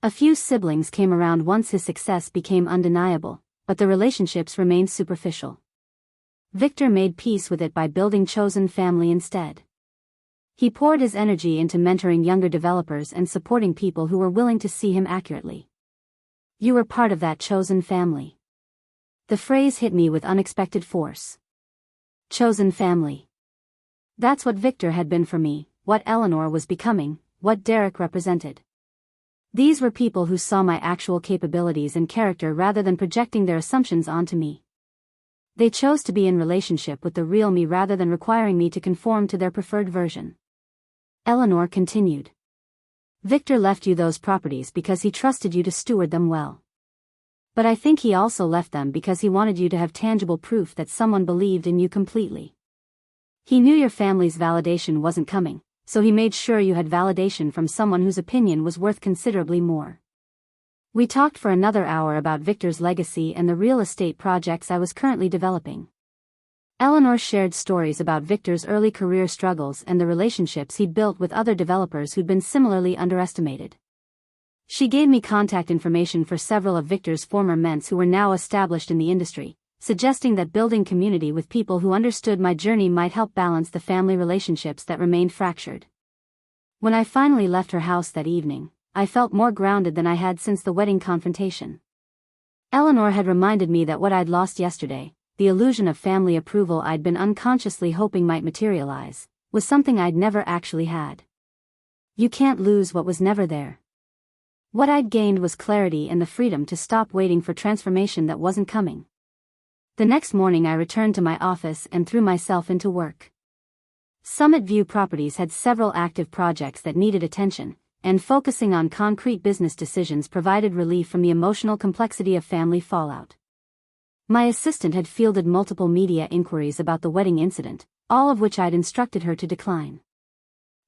A few siblings came around once his success became undeniable, but the relationships remained superficial. Victor made peace with it by building chosen family instead. He poured his energy into mentoring younger developers and supporting people who were willing to see him accurately. You were part of that chosen family. The phrase hit me with unexpected force. Chosen family. That's what Victor had been for me, what Eleanor was becoming, what Derek represented. These were people who saw my actual capabilities and character rather than projecting their assumptions onto me. They chose to be in relationship with the real me rather than requiring me to conform to their preferred version. Eleanor continued. Victor left you those properties because he trusted you to steward them well. But I think he also left them because he wanted you to have tangible proof that someone believed in you completely. He knew your family's validation wasn't coming, so he made sure you had validation from someone whose opinion was worth considerably more. We talked for another hour about Victor's legacy and the real estate projects I was currently developing. Eleanor shared stories about Victor's early career struggles and the relationships he'd built with other developers who'd been similarly underestimated. She gave me contact information for several of Victor's former men's who were now established in the industry, suggesting that building community with people who understood my journey might help balance the family relationships that remained fractured. When I finally left her house that evening, I felt more grounded than I had since the wedding confrontation. Eleanor had reminded me that what I'd lost yesterday, the illusion of family approval I'd been unconsciously hoping might materialize, was something I'd never actually had. You can't lose what was never there. What I'd gained was clarity and the freedom to stop waiting for transformation that wasn't coming. The next morning I returned to my office and threw myself into work. Summit View Properties had several active projects that needed attention, and focusing on concrete business decisions provided relief from the emotional complexity of family fallout. My assistant had fielded multiple media inquiries about the wedding incident, all of which I'd instructed her to decline.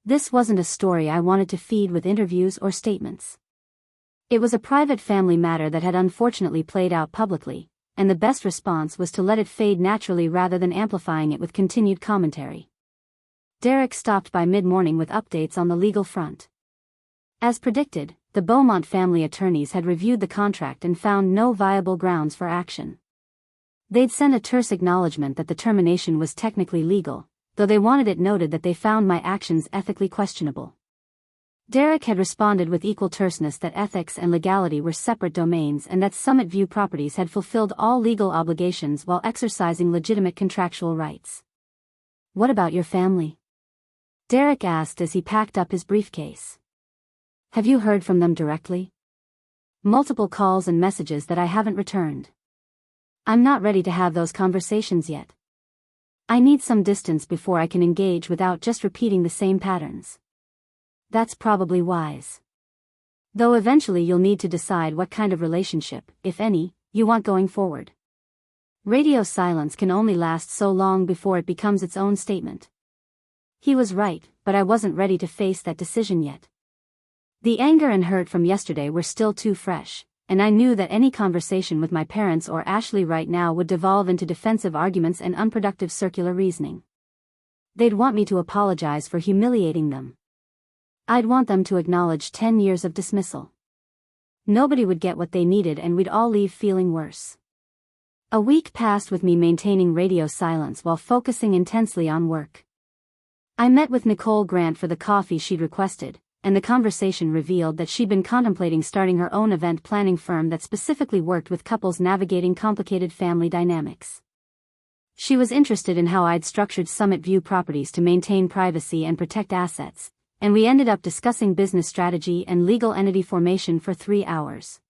This wasn't a story I wanted to feed with interviews or statements. It was a private family matter that had unfortunately played out publicly, and the best response was to let it fade naturally rather than amplifying it with continued commentary. Derek stopped by mid-morning with updates on the legal front. As predicted, the Beaumont family attorneys had reviewed the contract and found no viable grounds for action. They'd sent a terse acknowledgement that the termination was technically legal, though they wanted it noted that they found my actions ethically questionable. Derek had responded with equal terseness that ethics and legality were separate domains and that Summit View Properties had fulfilled all legal obligations while exercising legitimate contractual rights. What about your family? Derek asked as he packed up his briefcase. Have you heard from them directly? Multiple calls and messages that I haven't returned. I'm not ready to have those conversations yet. I need some distance before I can engage without just repeating the same patterns. That's probably wise. Though eventually you'll need to decide what kind of relationship, if any, you want going forward. Radio silence can only last so long before it becomes its own statement. He was right, but I wasn't ready to face that decision yet. The anger and hurt from yesterday were still too fresh, and I knew that any conversation with my parents or Ashley right now would devolve into defensive arguments and unproductive circular reasoning. They'd want me to apologize for humiliating them. I'd want them to acknowledge 10 years of dismissal. Nobody would get what they needed and we'd all leave feeling worse. A week passed with me maintaining radio silence while focusing intensely on work. I met with Nicole Grant for the coffee she'd requested, and the conversation revealed that she'd been contemplating starting her own event planning firm that specifically worked with couples navigating complicated family dynamics. She was interested in how I'd structured Summit View Properties to maintain privacy and protect assets, and we ended up discussing business strategy and legal entity formation for 3 hours.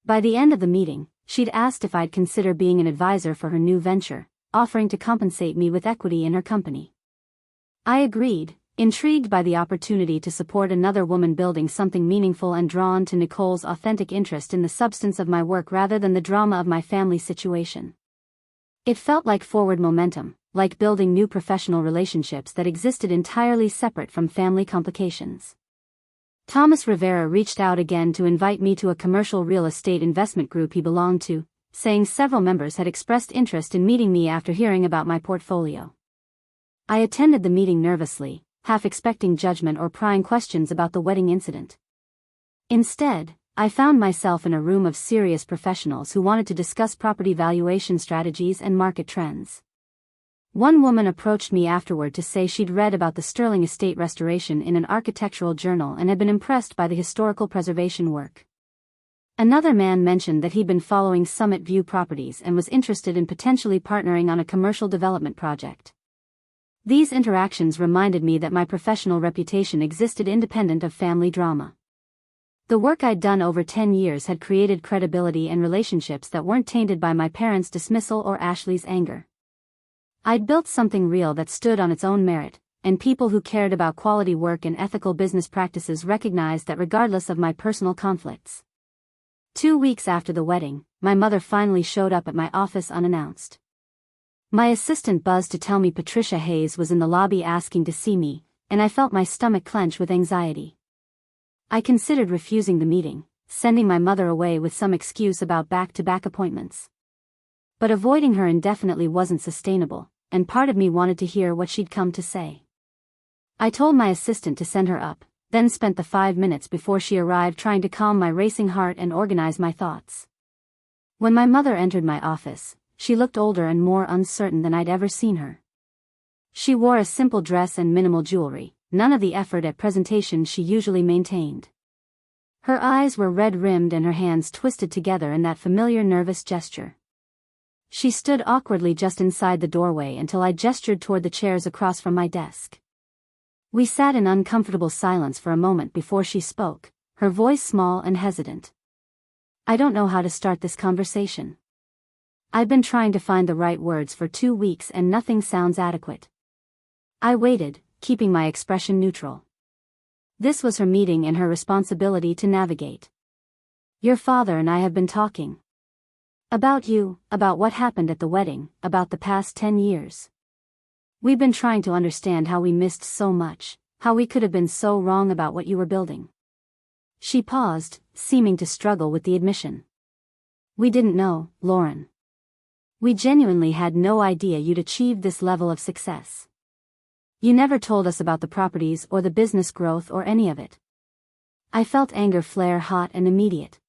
By the end of the meeting, she'd asked if I'd consider being an advisor for her new venture, offering to compensate me with equity in her company. I agreed, intrigued by the opportunity to support another woman building something meaningful and drawn to Nicole's authentic interest in the substance of my work rather than the drama of my family situation. It felt like forward momentum, like building new professional relationships that existed entirely separate from family complications. Thomas Rivera reached out again to invite me to a commercial real estate investment group he belonged to, saying several members had expressed interest in meeting me after hearing about my portfolio. I attended the meeting nervously, half expecting judgment or prying questions about the wedding incident. Instead, I found myself in a room of serious professionals who wanted to discuss property valuation strategies and market trends. One woman approached me afterward to say she'd read about the Sterling Estate restoration in an architectural journal and had been impressed by the historical preservation work. Another man mentioned that he'd been following Summit View Properties and was interested in potentially partnering on a commercial development project. These interactions reminded me that my professional reputation existed independent of family drama. The work I'd done over 10 years had created credibility and relationships that weren't tainted by my parents' dismissal or Ashley's anger. I'd built something real that stood on its own merit, and people who cared about quality work and ethical business practices recognized that regardless of my personal conflicts. 2 weeks after the wedding, my mother finally showed up at my office unannounced. My assistant buzzed to tell me Patricia Hayes was in the lobby asking to see me, and I felt my stomach clench with anxiety. I considered refusing the meeting, sending my mother away with some excuse about back-to-back appointments. But avoiding her indefinitely wasn't sustainable, and part of me wanted to hear what she'd come to say. I told my assistant to send her up, then spent the 5 minutes before she arrived trying to calm my racing heart and organize my thoughts. When my mother entered my office, she looked older and more uncertain than I'd ever seen her. She wore a simple dress and minimal jewelry, none of the effort at presentation she usually maintained. Her eyes were red-rimmed and her hands twisted together in that familiar nervous gesture. She stood awkwardly just inside the doorway until I gestured toward the chairs across from my desk. We sat in uncomfortable silence for a moment before she spoke, her voice small and hesitant. I don't know how to start this conversation. I've been trying to find the right words for 2 weeks and nothing sounds adequate. I waited, keeping my expression neutral. This was her meeting and her responsibility to navigate. Your father and I have been talking. About you, about what happened at the wedding, about the past 10 years. We've been trying to understand how we missed so much, how we could have been so wrong about what you were building. She paused, seeming to struggle with the admission. We didn't know, Lauren. We genuinely had no idea you'd achieved this level of success. You never told us about the properties or the business growth or any of it. I felt anger flare hot and immediate.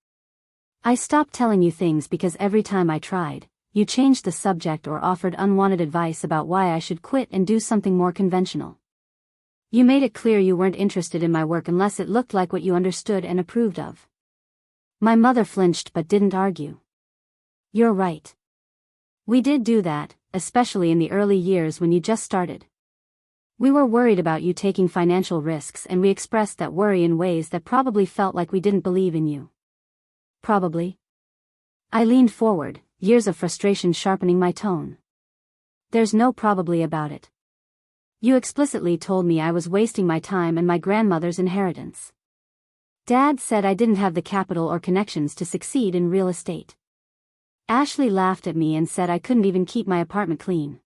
I stopped telling you things because every time I tried, you changed the subject or offered unwanted advice about why I should quit and do something more conventional. You made it clear you weren't interested in my work unless it looked like what you understood and approved of. My mother flinched but didn't argue. You're right. We did do that, especially in the early years when you just started. We were worried about you taking financial risks and we expressed that worry in ways that probably felt like we didn't believe in you. Probably. I leaned forward, years of frustration sharpening my tone. There's no probably about it. You explicitly told me I was wasting my time and my grandmother's inheritance. Dad said I didn't have the capital or connections to succeed in real estate. Ashley laughed at me and said I couldn't even keep my apartment clean.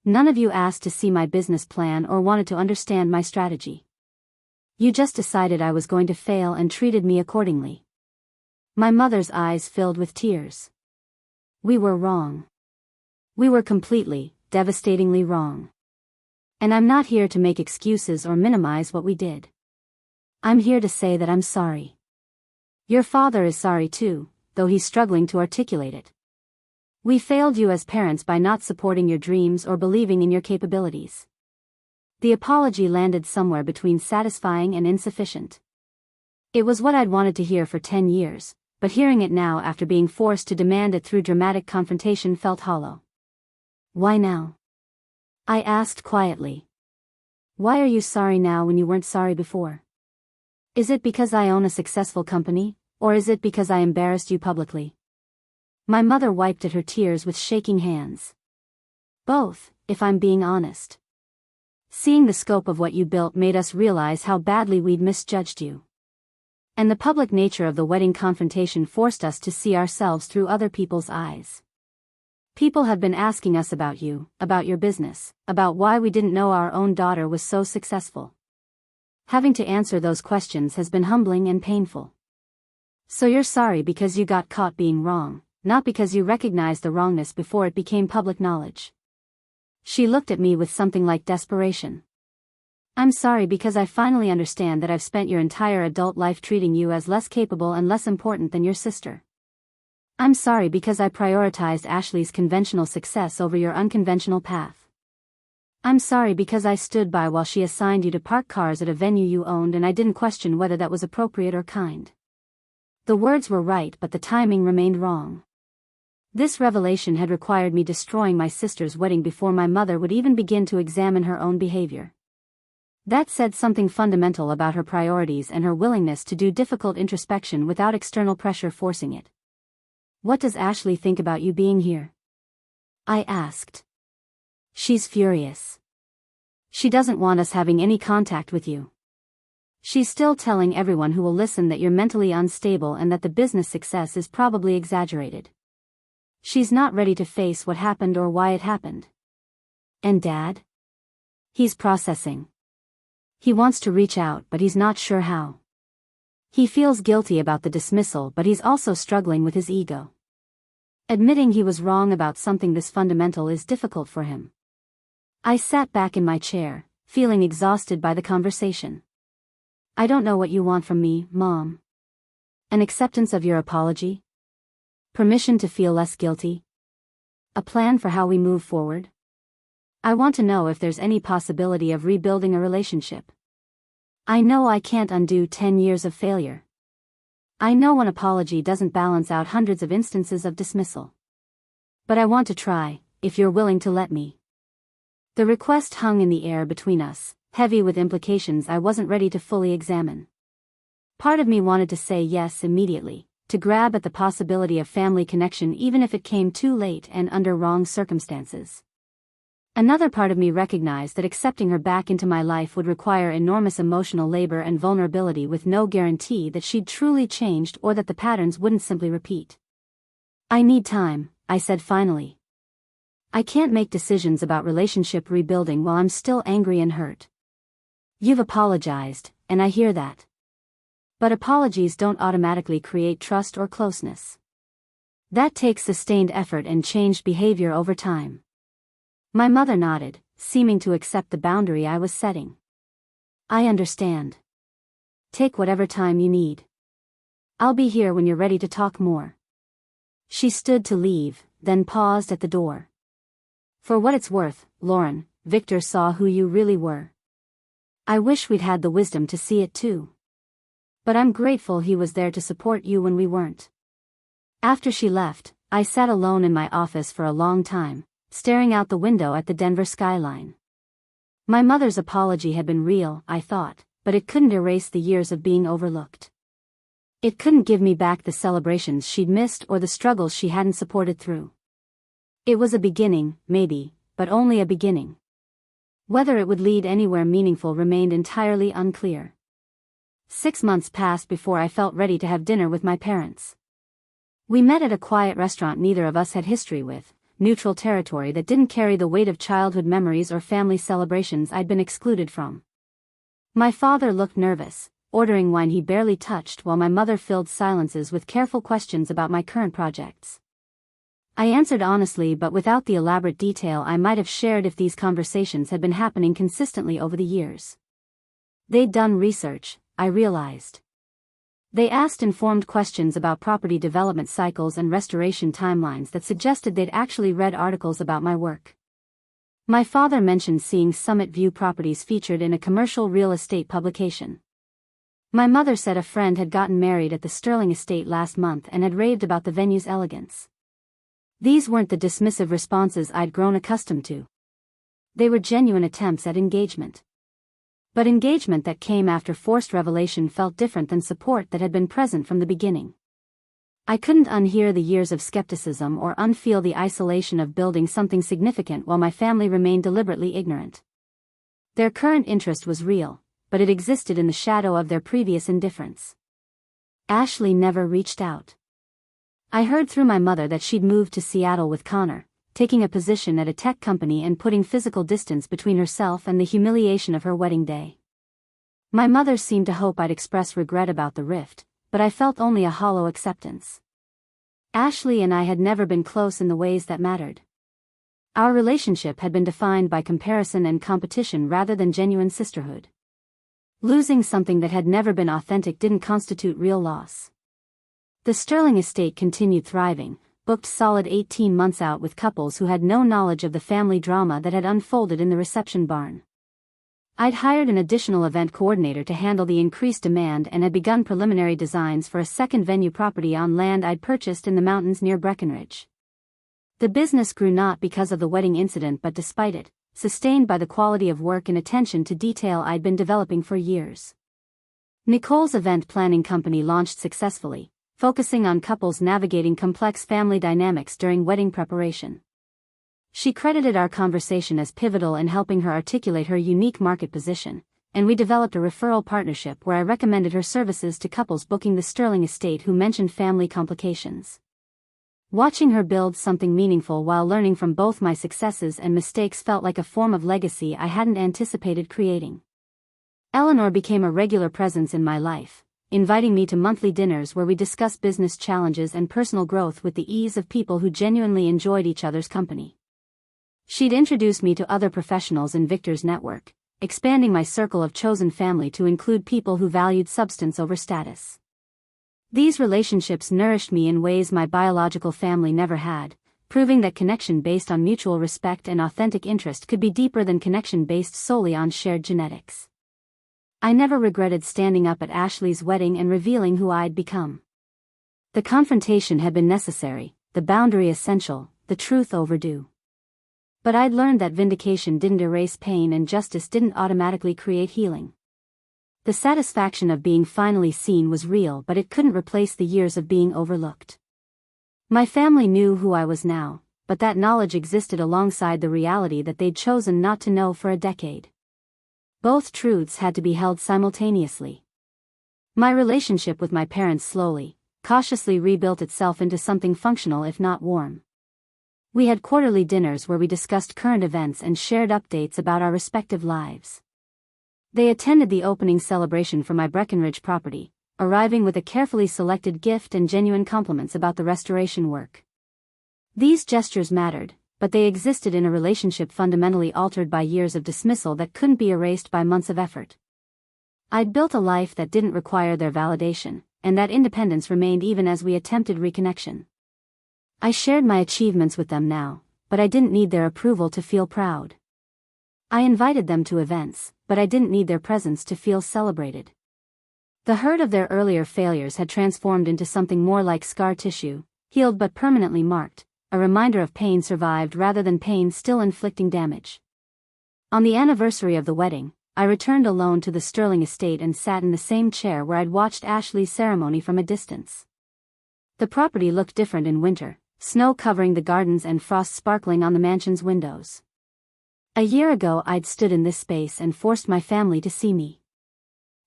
None of you asked to see my business plan or wanted to understand my strategy. You just decided I was going to fail and treated me accordingly. My mother's eyes filled with tears. We were wrong. We were completely, devastatingly wrong. And I'm not here to make excuses or minimize what we did. I'm here to say that I'm sorry. Your father is sorry too, though he's struggling to articulate it. We failed you as parents by not supporting your dreams or believing in your capabilities. The apology landed somewhere between satisfying and insufficient. It was what I'd wanted to hear for 10 years, but hearing it now after being forced to demand it through dramatic confrontation felt hollow. Why now? I asked quietly. Why are you sorry now when you weren't sorry before? Is it because I own a successful company, or is it because I embarrassed you publicly? My mother wiped at her tears with shaking hands. Both, if I'm being honest. Seeing the scope of what you built made us realize how badly we'd misjudged you. And the public nature of the wedding confrontation forced us to see ourselves through other people's eyes. People have been asking us about you, about your business, about why we didn't know our own daughter was so successful. Having to answer those questions has been humbling and painful. So you're sorry because you got caught being wrong, not because you recognized the wrongness before it became public knowledge. She looked at me with something like desperation. I'm sorry because I finally understand that I've spent your entire adult life treating you as less capable and less important than your sister. I'm sorry because I prioritized Ashley's conventional success over your unconventional path. I'm sorry because I stood by while she assigned you to park cars at a venue you owned and I didn't question whether that was appropriate or kind. The words were right but the timing remained wrong. This revelation had required me destroying my sister's wedding before my mother would even begin to examine her own behavior. That said something fundamental about her priorities and her willingness to do difficult introspection without external pressure forcing it. "What does Ashley think about you being here?" I asked. "She's furious. She doesn't want us having any contact with you. She's still telling everyone who will listen that you're mentally unstable and that the business success is probably exaggerated. She's not ready to face what happened or why it happened." "And Dad?" "He's processing. He wants to reach out but he's not sure how. He feels guilty about the dismissal but he's also struggling with his ego. Admitting he was wrong about something this fundamental is difficult for him." I sat back in my chair, feeling exhausted by the conversation. "I don't know what you want from me, Mom. An acceptance of your apology? Permission to feel less guilty? A plan for how we move forward? I want to know if there's any possibility of rebuilding a relationship. I know I can't undo 10 years of failure. I know an apology doesn't balance out hundreds of instances of dismissal. But I want to try, if you're willing to let me." The request hung in the air between us, heavy with implications I wasn't ready to fully examine. Part of me wanted to say yes immediately, to grab at the possibility of family connection even if it came too late and under wrong circumstances. Another part of me recognized that accepting her back into my life would require enormous emotional labor and vulnerability with no guarantee that she'd truly changed or that the patterns wouldn't simply repeat. "I need time," I said finally. "I can't make decisions about relationship rebuilding while I'm still angry and hurt. You've apologized, and I hear that. But apologies don't automatically create trust or closeness. That takes sustained effort and changed behavior over time." My mother nodded, seeming to accept the boundary I was setting. "I understand. Take whatever time you need. I'll be here when you're ready to talk more." She stood to leave, then paused at the door. "For what it's worth, Lauren, Victor saw who you really were. I wish we'd had the wisdom to see it too. But I'm grateful he was there to support you when we weren't." After she left, I sat alone in my office for a long time, staring out the window at the Denver skyline. My mother's apology had been real, I thought, but it couldn't erase the years of being overlooked. It couldn't give me back the celebrations she'd missed or the struggles she hadn't supported through. It was a beginning, maybe, but only a beginning. Whether it would lead anywhere meaningful remained entirely unclear. 6 months passed before I felt ready to have dinner with my parents. We met at a quiet restaurant neither of us had history with, neutral territory that didn't carry the weight of childhood memories or family celebrations I'd been excluded from. My father looked nervous, ordering wine he barely touched while my mother filled silences with careful questions about my current projects. I answered honestly but without the elaborate detail I might have shared if these conversations had been happening consistently over the years. They'd done research, I realized. They asked informed questions about property development cycles and restoration timelines that suggested they'd actually read articles about my work. My father mentioned seeing Summit View properties featured in a commercial real estate publication. My mother said a friend had gotten married at the Sterling estate last month and had raved about the venue's elegance. These weren't the dismissive responses I'd grown accustomed to. They were genuine attempts at engagement. But engagement that came after forced revelation felt different than support that had been present from the beginning. I couldn't unhear the years of skepticism or unfeel the isolation of building something significant while my family remained deliberately ignorant. Their current interest was real, but it existed in the shadow of their previous indifference. Ashley never reached out. I heard through my mother that she'd moved to Seattle with Connor, taking a position at a tech company and putting physical distance between herself and the humiliation of her wedding day. My mother seemed to hope I'd express regret about the rift, but I felt only a hollow acceptance. Ashley and I had never been close in the ways that mattered. Our relationship had been defined by comparison and competition rather than genuine sisterhood. Losing something that had never been authentic didn't constitute real loss. The Sterling estate continued thriving, booked solid 18 months out with couples who had no knowledge of the family drama that had unfolded in the reception barn. I'd hired an additional event coordinator to handle the increased demand and had begun preliminary designs for a second venue property on land I'd purchased in the mountains near Breckenridge. The business grew not because of the wedding incident but despite it, sustained by the quality of work and attention to detail I'd been developing for years. Nicole's event planning company launched successfully, focusing on couples navigating complex family dynamics during wedding preparation. She credited our conversation as pivotal in helping her articulate her unique market position, and we developed a referral partnership where I recommended her services to couples booking the Sterling estate who mentioned family complications. Watching her build something meaningful while learning from both my successes and mistakes felt like a form of legacy I hadn't anticipated creating. Eleanor became a regular presence in my life, inviting me to monthly dinners where we discussed business challenges and personal growth with the ease of people who genuinely enjoyed each other's company. She'd introduced me to other professionals in Victor's network, expanding my circle of chosen family to include people who valued substance over status. These relationships nourished me in ways my biological family never had, proving that connection based on mutual respect and authentic interest could be deeper than connection based solely on shared genetics. I never regretted standing up at Ashley's wedding and revealing who I'd become. The confrontation had been necessary, the boundary essential, the truth overdue. But I'd learned that vindication didn't erase pain and justice didn't automatically create healing. The satisfaction of being finally seen was real, but it couldn't replace the years of being overlooked. My family knew who I was now, but that knowledge existed alongside the reality that they'd chosen not to know for a decade. Both truths had to be held simultaneously. My relationship with my parents slowly, cautiously rebuilt itself into something functional if not warm. We had quarterly dinners where we discussed current events and shared updates about our respective lives. They attended the opening celebration for my Breckenridge property, arriving with a carefully selected gift and genuine compliments about the restoration work. These gestures mattered, but they existed in a relationship fundamentally altered by years of dismissal that couldn't be erased by months of effort. I'd built a life that didn't require their validation, and that independence remained even as we attempted reconnection. I shared my achievements with them now, but I didn't need their approval to feel proud. I invited them to events, but I didn't need their presence to feel celebrated. The hurt of their earlier failures had transformed into something more like scar tissue, healed but permanently marked, a reminder of pain survived rather than pain still inflicting damage. On the anniversary of the wedding, I returned alone to the Sterling estate and sat in the same chair where I'd watched Ashley's ceremony from a distance. The property looked different in winter, snow covering the gardens and frost sparkling on the mansion's windows. A year ago I'd stood in this space and forced my family to see me.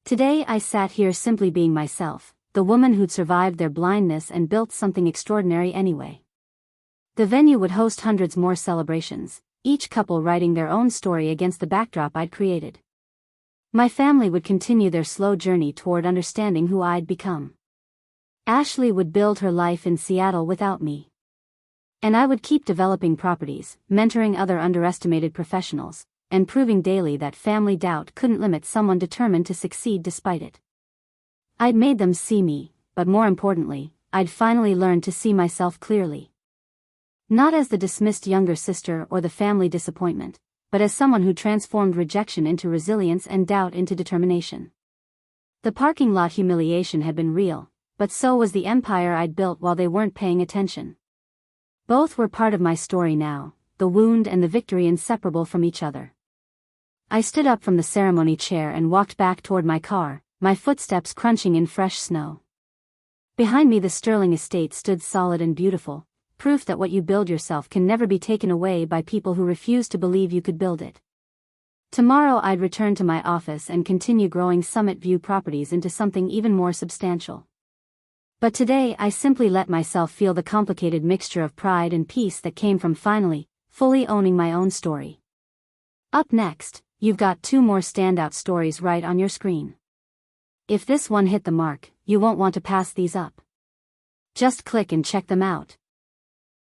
Today I sat here simply being myself, the woman who'd survived their blindness and built something extraordinary anyway. The venue would host hundreds more celebrations, each couple writing their own story against the backdrop I'd created. My family would continue their slow journey toward understanding who I'd become. Ashley would build her life in Seattle without me. And I would keep developing properties, mentoring other underestimated professionals, and proving daily that family doubt couldn't limit someone determined to succeed despite it. I'd made them see me, but more importantly, I'd finally learned to see myself clearly. Not as the dismissed younger sister or the family disappointment, but as someone who transformed rejection into resilience and doubt into determination. The parking lot humiliation had been real, but so was the empire I'd built while they weren't paying attention. Both were part of my story now, the wound and the victory inseparable from each other. I stood up from the ceremony chair and walked back toward my car, my footsteps crunching in fresh snow. Behind me the Sterling estate stood solid and beautiful, proof that what you build yourself can never be taken away by people who refuse to believe you could build it. Tomorrow I'd return to my office and continue growing Summit View Properties into something even more substantial. But today I simply let myself feel the complicated mixture of pride and peace that came from finally, fully owning my own story. Up next, you've got 2 more standout stories right on your screen. If this one hit the mark, you won't want to pass these up. Just click and check them out.